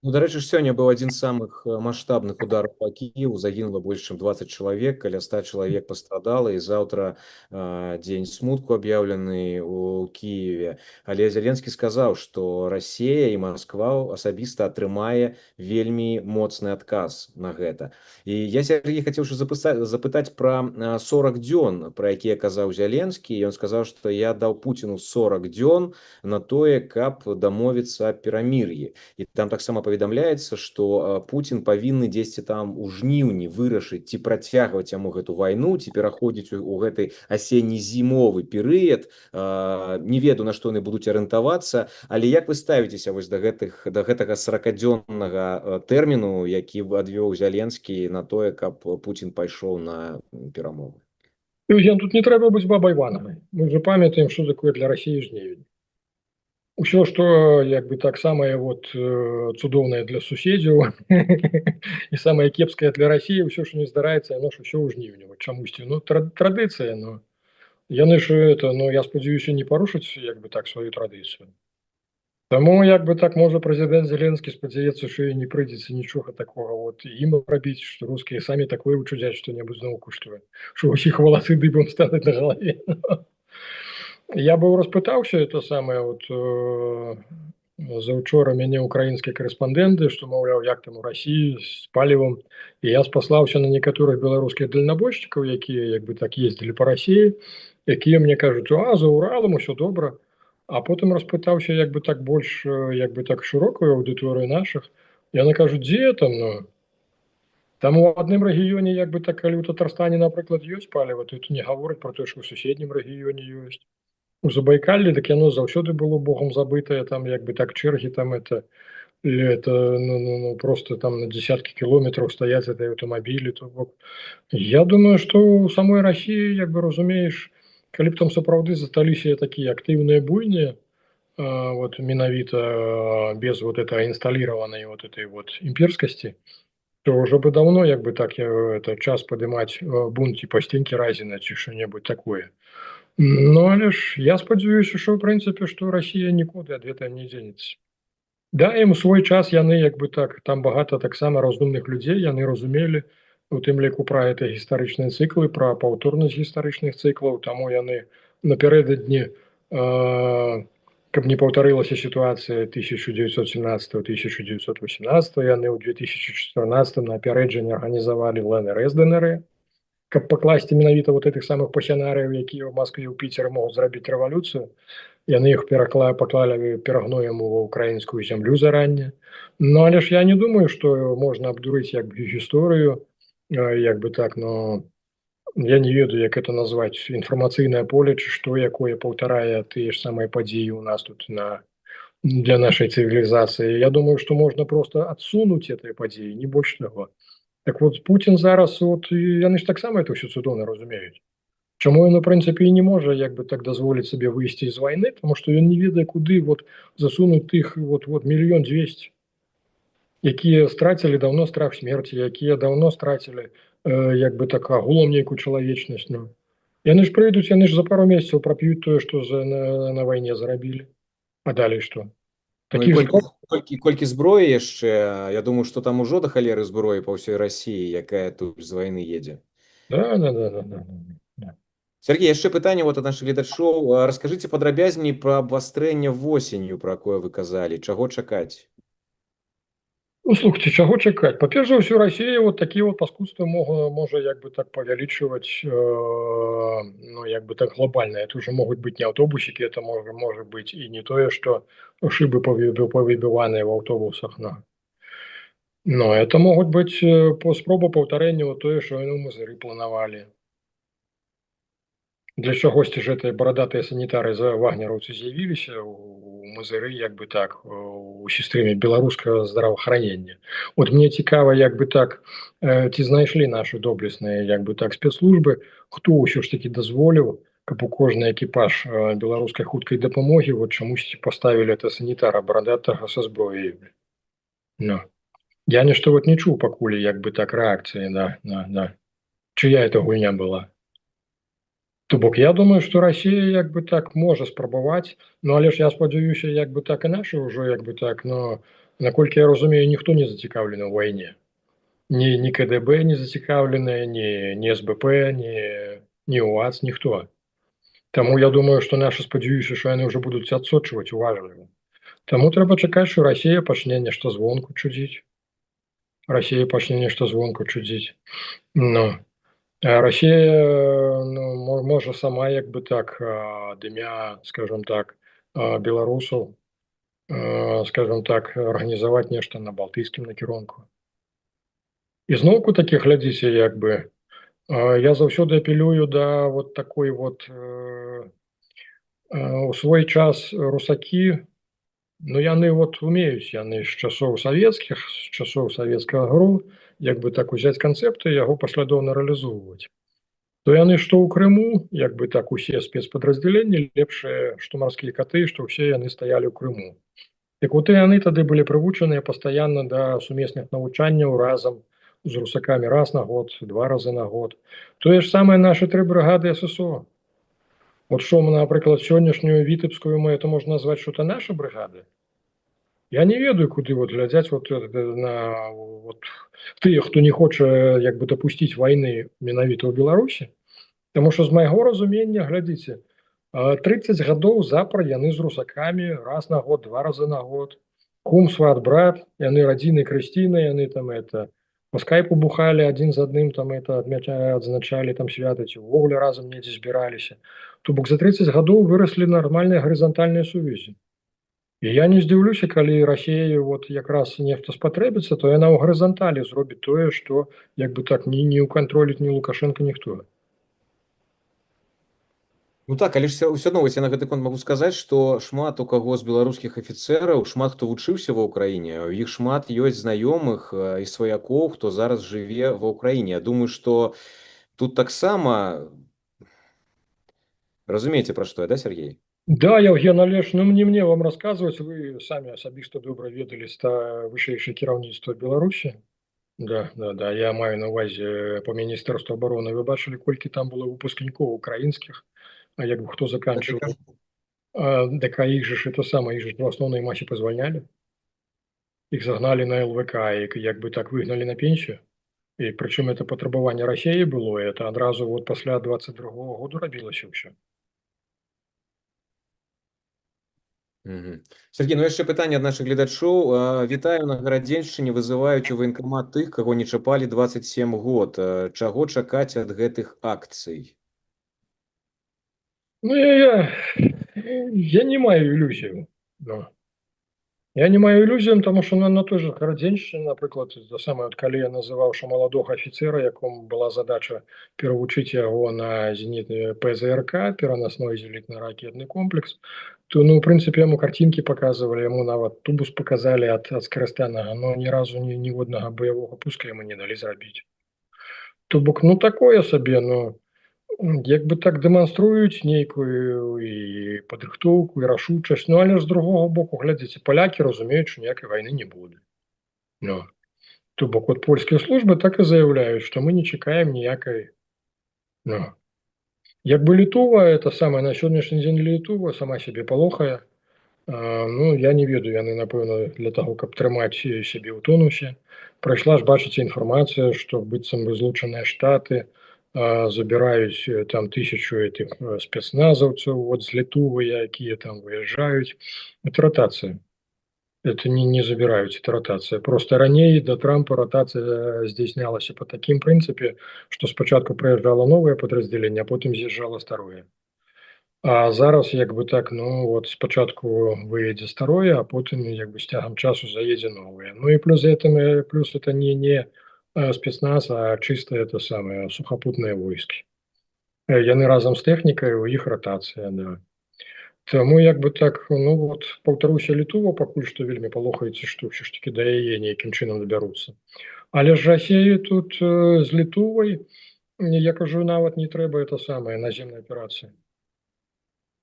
Ну, дарэчы, сёння быў адзін з самых маштабных удараў па Кіеву, загінула больш чым 20 чалавек, каля 100 чалавек пастрадала, і заўтра дзень смутку аб'яўлены ў Кіеве. Але Зеленскі сказаў, што Расія і Масква асабіста атрымае вельмі моцны адказ на гэта. І я, Сергей, хацеў запытаць пра 40 дзён, пра якія казаў Зеленскі. Ён сказаў, што я даў Пуціну 40 дзён на тое, каб дамовіцца аб перамір'і. І там таксама паведамляецца, што Пуцін павінны дзесьці там у жніўні вырашыць, ці працягваць яму гэту вайну, ці пераходзіць у гэты асенне-зімовы перыяд. Не ведаю, на што яны будуць арыентавацца, але як вы ставіцеся вось да гэтага 40-дзённага тэрміну, які адвёў Зеленскі на тое, каб Пуцін пайшоў на перамовы? Тут не трэба быць бабай Ванавай. Мы ўжо памятаем, што такое для Расіі жнівень. Усё, што як бы так самае вот цудоўнае для суседзяў і самае кепскае для Расіі, ўсё, што не здараецца, яно ж усё ў жніўні. Чамусьці, ну, традыцыя, ну, яны ж это, ну, я спадзяюся, не парушаць як бы так сваю традыцыю. Таму як бы так можа прэзідэнт Зеленскі спадзяецца, што і не прыйдзецца нічога такога вот ім рабіць, што рускія самі такое учудзяць што-небудзь зноў куштуе, што ўсіх валасы дыбам стануць на галаве. Я быў распытаўся это самае вот заўчора мяне украінскія карэспандэнты, што маўляў, як там у Расіі з палівам, і я спаслаўся на некаторых беларускіх дальнабойшчыкаў, якія як бы так ездзілі па Расіі, якія мне кажуць, за Уралам усё добра. А потым распытаўся як бы так больш як бы так шырокую аўдыторыю нашых, яны кажуць, дзе там, ну, там у адным рэгіёне як бы так, калі ў Татарстане, напрыклад, ёсць паліва, то это не гаворыць пра тое, што ў суседнім рэгіёне ёсць. У Забайкаллі, так яно заўсёды было богам забытае, там як бы так чэргі там это ну, просто там на десяткі кілометраў стаяць этой аўтамабілі. То бок я думаю, што ў самой Расіі, як бы разумееш, калі б там сапраўды засталіся такія актыўныя буйныя, вот менавіта без вот этой інсталіраванай вот этой вот імперскасці, то ўжо бы даўно як бы так это час падымаць бунт ці пасценькі Разіна ці што-небудзь такое. Ну, але ж я спадзяюся, што ў прынцыпе, што Расія нікуды ад гэтага не дзенецца. Да, ім у свой час яны як бы так, там багата таксама разумных людзей, яны разумелі, у тым ліку пра гэта гістарычныя цыклы, пра паўторнасць гістарычных цыклаў, таму яны напярэдадні, каб не паўтарылася сітуацыя 1917-1918, яны ў 2014 на апярэджанне арганізавалі ЛНР, ДНР, каб пакласці менавіта вот этих самых пасянарыяў, якія ў Маскве, ў Піцеры могуць зрабіць рэвалюцыю. Яны іх паклалі перагноем у украінскую зямлю заранне. Ну, але ж я не думаю, што можна абдурыць як бы гісторыю, як бы так, но я не ведаю, як это назваць, інфармацыйнае поле, ці што, якое паўтарае тыя ж самыя падзеі у нас тут для нашай цывілізацыі. Я думаю, што можна проста адсунуць гэтыя падзеі, не больш таго. Так вот, Путін зараз, вот, яны ж таксама это ўсё цудоўна разумеюць. Чаму ён, у прынцыпе, і не можа як бы так дазволіць сабе выйсці з вайны, таму што ён не ведае, куды вот засунуць тых вот 1 200 000, якія страцілі даўно страх смерці, якія даўно страцілі як бы так агулам нейкую чалавечнасць. Ну. Яны ж прыйдуць, яны ж за пару месяцаў прап'юць тое, што на вайне зарабілі. А далей што? Ну і Такіх ж колькі зброі яшчэ, я думаю, што там ужо да халеры зброі па ўсёй Расіі, якая тут з вайны едзе. да, да, да, да, да, да, да. Сергей, яшчэ пытанне вот ад нашых гледачоў. Раскажыце падрабязней пра абвастрэнне восенню, пра якое вы казалі, чаго чакаць? Ну, слухайте, чаго чакаць? Па-перш за ўсё, Расія вот такія вот паскудствы можа як бы так павялічваць, ну, як бы так глобальна. Это уже могуць быць не аўтобусікі, это можа быць і не тое, што шыбы павыбіваныя ў аўтобусах. Но это могуць быць спроба паўтарэння вот тое, што яны ў Мазыры планавалі. Для чагосьці ж гэтыя барадатыя санітары вагнераўцы з'явіліся у Мазыры як бы так у сістэме беларускага здраваахранення. Вот мне цікава як бы так ці знайшлі нашы доблесныя як бы так спецслужбы, хто ўсё ж таки дазволіў, каб у кожны экіпаж беларускай хуткай дапамогі вот чамусьці паставілі это санітара барадатага са зброяй. No. Я нешта вот не чуў пакуль як бы так рэакцыі на чыя это гульня была. То бок я думаю, што Расія як бы так можа спрабаваць, ну але ж я спадзяюся як бы так і нашы ўжо як бы так, но наколькі я разумею, ніхто не зацікаўлены ў вайне. Ні КДБ не зацікаўленыя, ні СБП, ні УАЦ, ніхто. Таму я думаю, што нашы спадзяюся, што яны ўжо будуць адсочваць уважліва. Таму трэба чакаць, што Расія пачне нешта звонку чудзіць. Расія пачне нешта звонку чудзіць. Ну. Расія ну, можа сама як бы так ад імя, скажем так, беларусаў, скажем так, арганізаваць нешта на балтыйскім накірунку. І зноўку такі глядзіце як бы я заўсёды апелюю да вот такой вот у свой час русакі, ну яны вот умеюць, яны з часоў савецкіх, з часоў савецкага ГРУ як бы так узяць канцэпты, яго паслядоўна рэалізоўваць. То яны што ў Крыму, як бы так усе спецпадраздзяленні лепшыя, што марскія каты, што ўсе яны стаялі ў Крыму. Дык вот і яны тады былі прывучаныя пастаянна да сумесных навучанняў разам з русакамі раз на год, 2 разы на год. Тое ж самае нашы 3 брыгады ССО. Вот што мы, напрыклад, сённяшнюю вітэбскую это можна назваць, што это наша брыгады. Я не ведаю, куды вот глядзяць вот на вот тыя, хто не хоча як бы дапусціць вайны менавіта ў Беларусі. Таму што з майго разумення, глядзіце, 30 гадоў запар яны з русакамі раз на год, 2 разы на год. Кум, сват, брат, яны радзіны, крысціны, яны там по скайпу бухалі адзін з адным, там адзначалі там свята, ці ўвогуле разам недзе збіраліся. То бок за 30 гадоў выраслі нармальныя гарызантальныя сувязі. І я не здзіўлюся, калі Расія вот якраз нехта спатрэбіцца, то яна ў гарызанталі зробіць тое, што як бы так не ўкантроліць ні Лукашенко, ніхто. Ну так, але ж ўсё адно я на гэты конт магу сказаць, што шмат у каго з беларускіх афіцэраў, шмат хто вучыўся ва ўкраіне, у іх шмат ёсць знаёмых і сваякоў, хто зараз жыве ва ўкраіне. Я думаю, што тут таксама разумееце, пра што я, да, Сергей? Да, Евген, але ж, ну не мне вам рассказывать, вы самі асабіста добра ведалі вышэйшае кіраўніцтва Беларусі. Да, я маю на увазе по міністэрству обороны. Вы бачылі, колькі там было выпускнікоў украінскіх, а як бы хто заканчивал, так іх же это самое, іх же в основной массе позвольняли. Іх загнали на ЛВК, і як бы так выгнали на пенсію. І причым это патрабаванне Расіі было, это адразу вот пасля 22-го году рабілася ўсё. Сергей, ну яшчэ пытанне ад нашых гледачоў. Вітаю, на Гарадзеншчыне вызываюць у ваенкамат тых, каго не чапалі 27 год. Чаго чакаць ад гэтых акцый? Ну, я не маю ілюзію. No. Я не маю ілюзію, тому що на той же Гарадзеншчыне, наприклад, саме калі я называў, що маладога афіцера, якому була задача перавучыць яго на зенітны ПЗРК, пераносной зенітна-ракетны комплекс, то, ну, в прынцыпе, яму картинки показывали, яму нават тубус показали ад скарыстанага, но ні разу ніводнага баявога пуска яму не далі зрабіць. То бок, ну, такое сабе, но Як бы так дэманструюць нейкую і падрыхтоўку і рашучасць, ну але ж з другого боку глядзіце, палякі разумеюць, што ніякай вайны не будзе. Ну, то бок вот польскія службы так і заяўляюць, што мы не чакаем ніякай, ну. Як бы Літва, это самае на сённяшні дзень Літва сама сябе палохае. Ну я не ведаю, яны напэўна для таго, каб трымаць сябе ў тонусе. Прайшла ж, бачыце, інфармацыя, што быццам бы Злучаныя Штаты забіраюць там 1000 этих спецназаўцаў вот з Літвы, якія там выязджаюць. Это ратацыя. Это не забіраюць, это ратацыя. Просто раней да Трампа ратацыя здзяйснялася па такім прынцыпе, што спачатку прыязджала новае падраздзяленне, а потым з'язджала старое. А зараз як бы так, ну вот спачатку выедзе старое, а потым як бы з цягам часу заедзе новае. Ну і плюс это не спецназ, а чыста это самае сухапутныя войскі. Яны разам з тэхнікай, у іх ратацыя, да. Таму як бы так, ну вот паўтаруся, Літва пакуль што вельмі палохаецца, што ўсё ж такі да яе нейкім чынам дабяруцца. Але ж Расіі тут з Літвай, я кажу, нават не трэба это самае наземная аперацыя.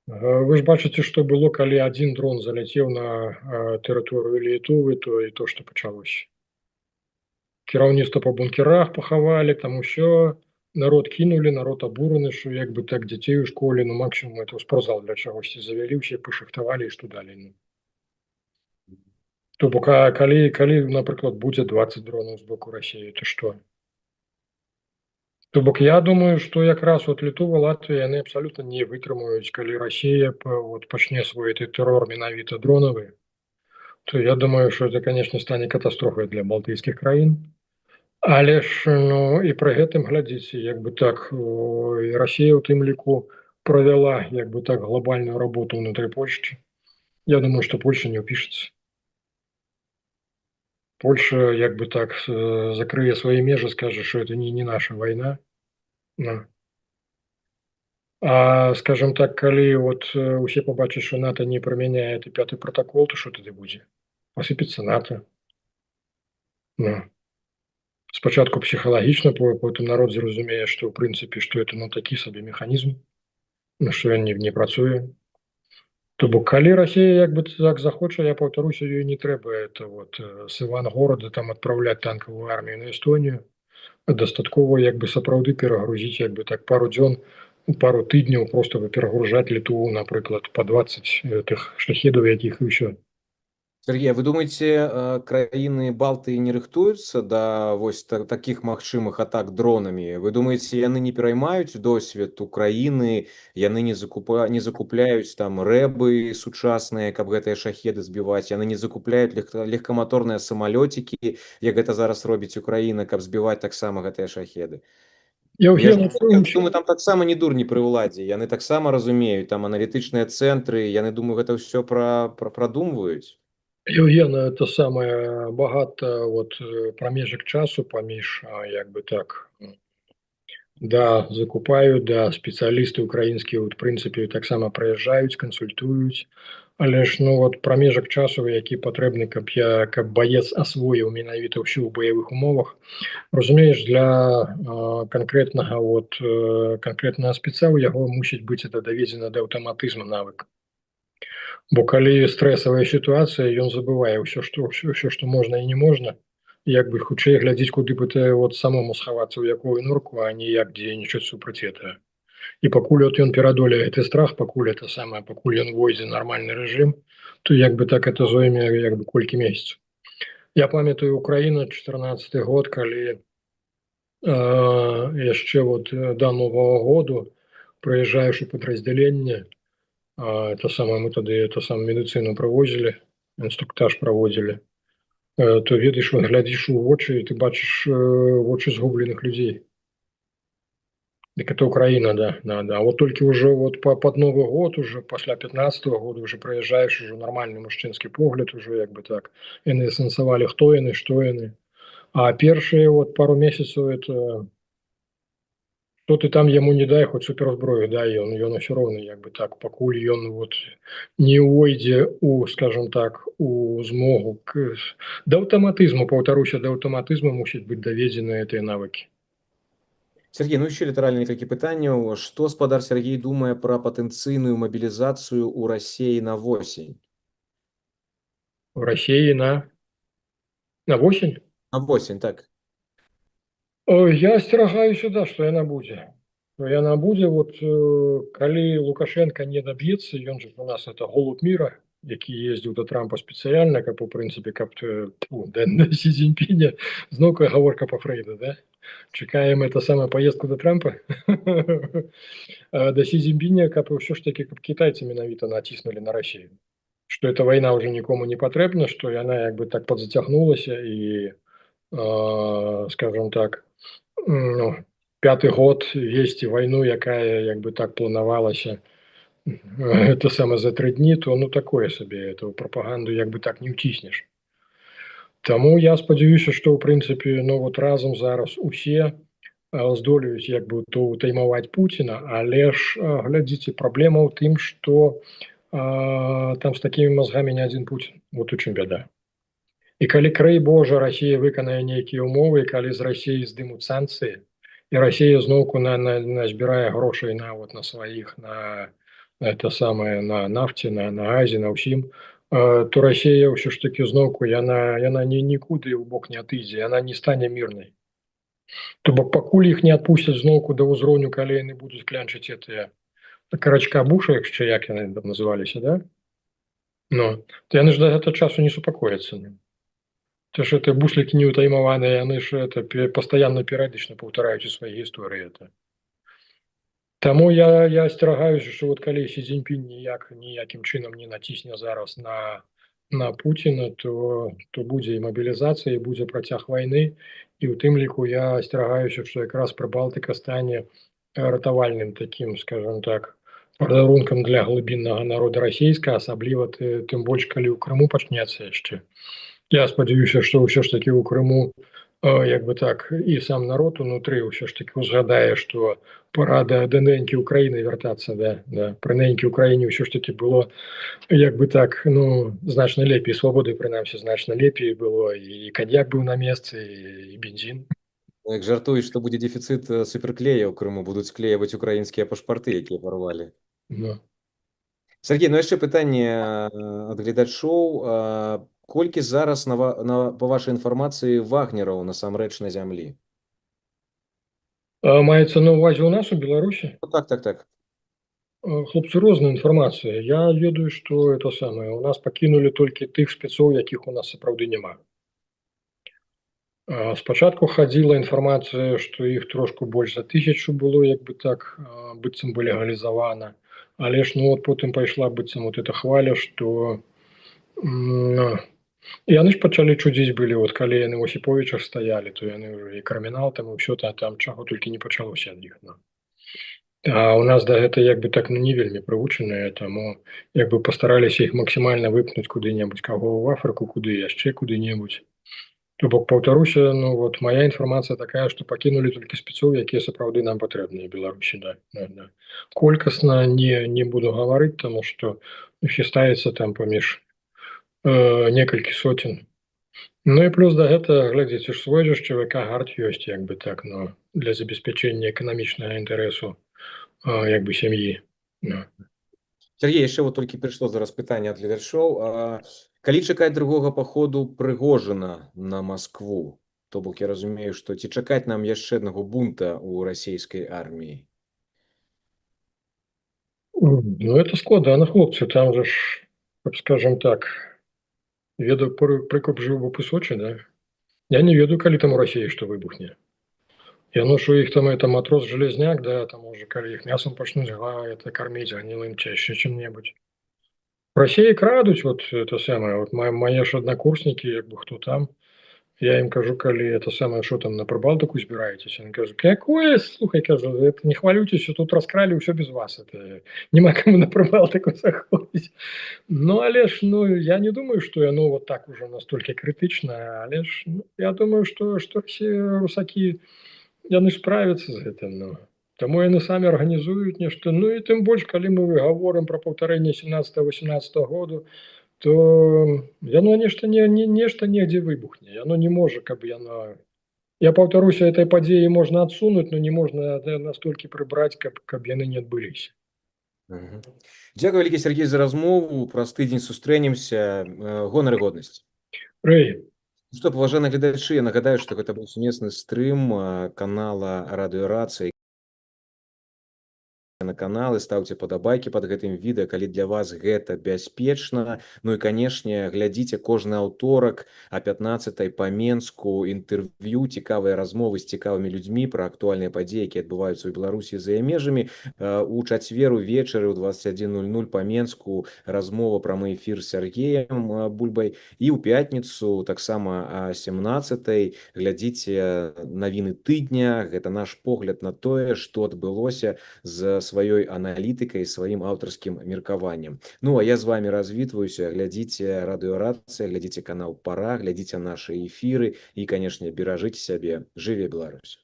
Вы ж бачыце, што было, калі адзін дрон заляцеў на тэрыторыю Літвы, то і то, што пачалося. Кіраўніцтва па бункерах пахавалі, там усё, народ кінулі, народ абураны, што як бы так дзяцей у школе, ну максімум это ў спортзал для чагосьці завялі, усе пашыхтавалі і што далей. Ну. То бок, калі, напрыклад, будзе 20 дронаў з боку Расіі, то што? То бок я думаю, што якраз вот Літва, Латвія, яны абсалютна не вытрымаюць, калі Расія вот пачне свой тэрор менавіта дронавы, то я думаю, што это, конечно, стане катастрофай для балтыйскіх краін. Але ж, ну, і пры гэтым глядзіце, як бы так, і Расія ў тым ліку правяла, як бы так, глобальную работу ўнутры Польшчы. Я думаю, што Польша не ўпішацца. Польша, як бы так, закрые свае межы, скажа, што это не наша вайна. Ну. А скажем так, калі вот усе побачаць, што НАТО не прымяняе 5-й протакол, то што тады будзе? Пасыпецца НАТО. Ну. Спачатку псіхалагічна, потым народ зразумее, што ў прынцыпе, што это ну такі сабе механізм, што ён не працуе. То бок калі Расія як бы так захоча, я паўтаруся, ёй не трэба это вот з Івангорада там адпраўляць танкавую армію на Эстонію. Дастаткова як бы сапраўды перагрузіць як бы так пару дзён, пару тыдняў просто перагружаць Літву, напрыклад, па 20 тых шляхедаў, якіх і ўсё. Сергей, а вы думаеце, краіны Балтыі не рыхтуюцца да вось такіх магчымых атак дронамі? Вы думаеце, яны не пераймаюць досвед Украіны, яны не закупляюць там рэбы сучасныя, каб гэтыя шахеды збіваць, яны не закупляюць легкаматорныя самалёцікі, як гэта зараз робіць Украіна, каб збіваць таксама гэтыя шахеды? Я думаю, там таксама не дурні пры ўладзе, яны таксама разумеюць, там аналітычныя цэнтры, яны, думаю, гэта ўсё прадумваюць. Еўген, это самае багата вот прамежак часу паміж як бы так, да, закупаюць, да, спецыялісты украінскія ў прынцыпе таксама прыязджаюць, кансультуюць, але ж ну вот прамежак часу, які патрэбны, каб баец асвоіў менавіта ўсё ў баявых умовах. Разумееш, для канкрэтнага вот канкрэтнага спеца у яго мусіць быць это даведзена да аўтаматызму навык. Бо калі стрэсавая сітуацыя, ён забывае ўсё, што можна і не можна, як бы хутчэй глядзець, куды бы ты вот самому схавацца ў якую норку, а не як дзейнічаць супраць гэтага. І пакуль от ён перадолее гэты страх, пакуль это самае, пакуль ён войдзе нармальны рэжым, то як бы так это зойме як бы колькі месяцаў. Я памятаю Украіна 14 год, калі яшчэ вот да Нового году прыязджаеш у падраздзяленне, это самае мы тады это сам медыцыну правозілі, інструктаж праводзілі, то ведаеш, глядзіш у вочы і ты бачыш вочы згубленых людзей. Дык это Украіна, да. Вот толькі ўжо вот пад Новы год, уже пасля 15-го года уже прыязджаеш ужо нармальны мужчынскі погляд, уже як бы так яны асэнсавалі, хто яны, што яны. А першыя вот пару месяцаў это што ты там яму не дай, хоць суперзброю дай, ён усё роўна як бы так, пакуль ён вот не ўвойдзе у, скажем так, у змогу да аўтаматызму, паўтаруся, да аўтаматызму мусіць быць даведзены гэтыя навыкі. Сергей, ну еще літаральна некалькі пытанняў. Што спадар Сергей думае пра патэнцыйную мабілізацыю ў Расіі на восень? В России на осень? На восень, так. Я асцерагаюся, да, што яна будзе. Што яна будзе, калі Лукашенко не даб'ецца, ён жа у нас это голубь мира, які ездзіў да Трампа спецыяльна, каб у прынцыпе, да Сі Цзіньпіня, зноўку гаворка па Фрейду, да? Чакаем это самую поездку до Трампа, до Сі Цзіньпіня, каб ўсё ж таки, каб китайцы менавіта націснулі на Россию. Что эта война уже никому не патрэбна, что яна як бы так подзацягнулася и, скажем так, ну, 5-й год весці вайну, якая як бы так планавалася, это самое за 3 дні, то ну такое сабе, эту прапаганду як бы так не ўціснеш. Таму я спадзяюся, што ў прынцыпе, ну вот разам зараз усе здолеюць як бы то ўтаймаваць Пуціна, але ж глядзіце, праблема ў тым, што там з такімі мазгамі не адзін Пуцін. Вот у чым бяда. І калі, край Божа, Расія выканае нейкія ўмовы, калі з Расіі здымуць санкцыі, і Расія зноўку назбірае грошай на сваіх, на это самае, на нафце, на газе, на ўсім, то Расія ўсё ж такі зноўку яна нікуды ў бок не адыдзе, яна не стане мірнай. То бок пакуль іх не адпусцяць зноўку да ўзроўню, калі яны будуць клянчыць гэтыя карачка буша, яшчэ як яны там называліся, да? Ну, то яны ж да гэтага часу не супакояцца. То ж это буслікі неўтаймаваныя, яны ж это пастаянна перыядычна паўтараюць у сваёй гісторыі это. Таму я асцерагаюся, што вот калі Сі Цзіньпінь ніякім чынам не націсне зараз на Пуціна, то будзе і мабілізацыя, і будзе працяг вайны, і ў тым ліку я асцерагаюся, што якраз Прыбалтыка стане ратавальным такім, скажем так, падарункам для глыбіннага народа расійскага, асабліва тым больш, калі ў Крыму пачнецца яшчэ. Я спадзяюся, што ўсё ж такі ў Крыму як бы так і сам народ унутры ўсё ж такі узгадае, што пора да нэнькі Украіны вяртацца, да. Пры нэнькі Украіне ўсё ж такі было як бы так, ну, значна лепей, свабоды прынамсі значна лепей было, і каньяк быў на месцы, і бензін. Як жартуюць, што будзе дэфіцыт суперклея ў Крыму, будуць склеіваць украінскія пашпарты, якія парвалі. Ну. Сергей, ну яшчэ пытанне ад гледачоў. Колькі зараз, па вашай інфармацыі, вагнераў насамрэч на зямлі? Маецца на ўвазе ў нас, у Беларусі? Так. Хлопцы, розная інфармацыя. Я ведаю, што это самае. У нас пакінулі толькі тых спецоў, якіх у нас сапраўды няма. Спачатку хадзіла інфармацыя, што іх трошку больш за 1000 было, як бы так, быццам бы легалізавана. Але ж, ну, вот потым пайшла быццам вот эта хваля, што яны ж пачалі чудзіць былі, вот калі яны ў Осіповічах стаялі, то яны ўжо і крымінал там, і ўсё там чаго толькі не пачалося ад іх. А у нас да гэта як бы так, ну, не вельмі прывучаныя, таму як бы пастараліся іх максімальна выпнуць куды-небудзь, каго ў Афрыку, куды яшчэ куды-небудзь. То бок, паўтаруся, ну вот моя інфармацыя такая, што пакінулі толькі спецоў, якія сапраўды нам патрэбныя Беларусі, да. Колькасна не буду гаварыць, таму што хістаецца там паміж некалькі соцень. Ну і плюс да гэта, глядзіце, ж свой жа ЧВК «Гард» ёсць, як бы так, ну, для забеспячэння эканамічнага інтарэсу як бы сям'і. Сергей, яшчэ вот толькі прыйшло зараз пытанне ад гледачоў. Калі чакаць другога паходу Прыгожына на Маскву? То бок я разумею, што ці чакаць нам яшчэ аднаго бунта ў расійскай арміі? Ну, это складана, хлопцы, там же ж, скажем так, ведаю, прыкоп жыў бы пысочы, да? Я не ведаю, калі там у Расіі што выбухне. Я ношу іх там, это матрос-жалезняк, да, там уже калі іх мясом пачнуць это карміць гнілым чаще чым-небудзь. В России крадуць, вот это самое, вот мои ж однокурсники, як бы кто там, я им кажу, калі это самое, что там на Прибалтику збираетесь? Они кажут, какое, слухай, кажу, это не хвалюйтесь, тут раскрали все без вас, это нема кому на Прибалтику заходить. Ну, але ж, ну, я не думаю, что оно вот так уже настолько критично, але ж, ну, я думаю, что все русаки, яны справятся з гэтым, ну. Таму яны самі арганізуюць нешта. Ну і тым больш, калі мы гаворым пра паўтарэнне 17-18 году, то яно нешта негдзе выбухне. Яно не можа, каб яно Я паўтаруся, этой падзеі можна адсунуць, но не можна настолькі прыбраць, каб яны не адбыліся. Мгм. Дзякуй вялікі, Сергей, за размову. Праз тыдзень сустрэнемся. Гонар і годнасць. Прэй. Ну што, паважаныя гледачы, я нагадаю, што гэта быў сумесны стрым канала Радыёрацыя на каналы, ставце падабайкі под гэтым відэа, калі для вас гэта бяспечна. Ну і канешне, глядзіце кожны аўторак о 15:00 па Менску інтэрв'ю, цікавыя размовы з цікавымі людзьмі пра актуальныя падзеі, якія адбываюцца ў Беларусі за яе межамі. У чацвер увечары ў 21:00 па Менску размова, прамы эфір з Сергеем Бульбай. І ў пятніцу таксама о 17:00 глядзіце навіны тыдня. Гэта наш погляд на тое, што адбылося з сваёй аналітыкай, сваім аўтарскім меркаваннем. Ну, а я з вами развітваюся. Глядзіце Радыёрацыя, глядзіце канал Пара, глядзіце нашы эфіры і, канешне, беражыце сябе. Жыве Беларусь!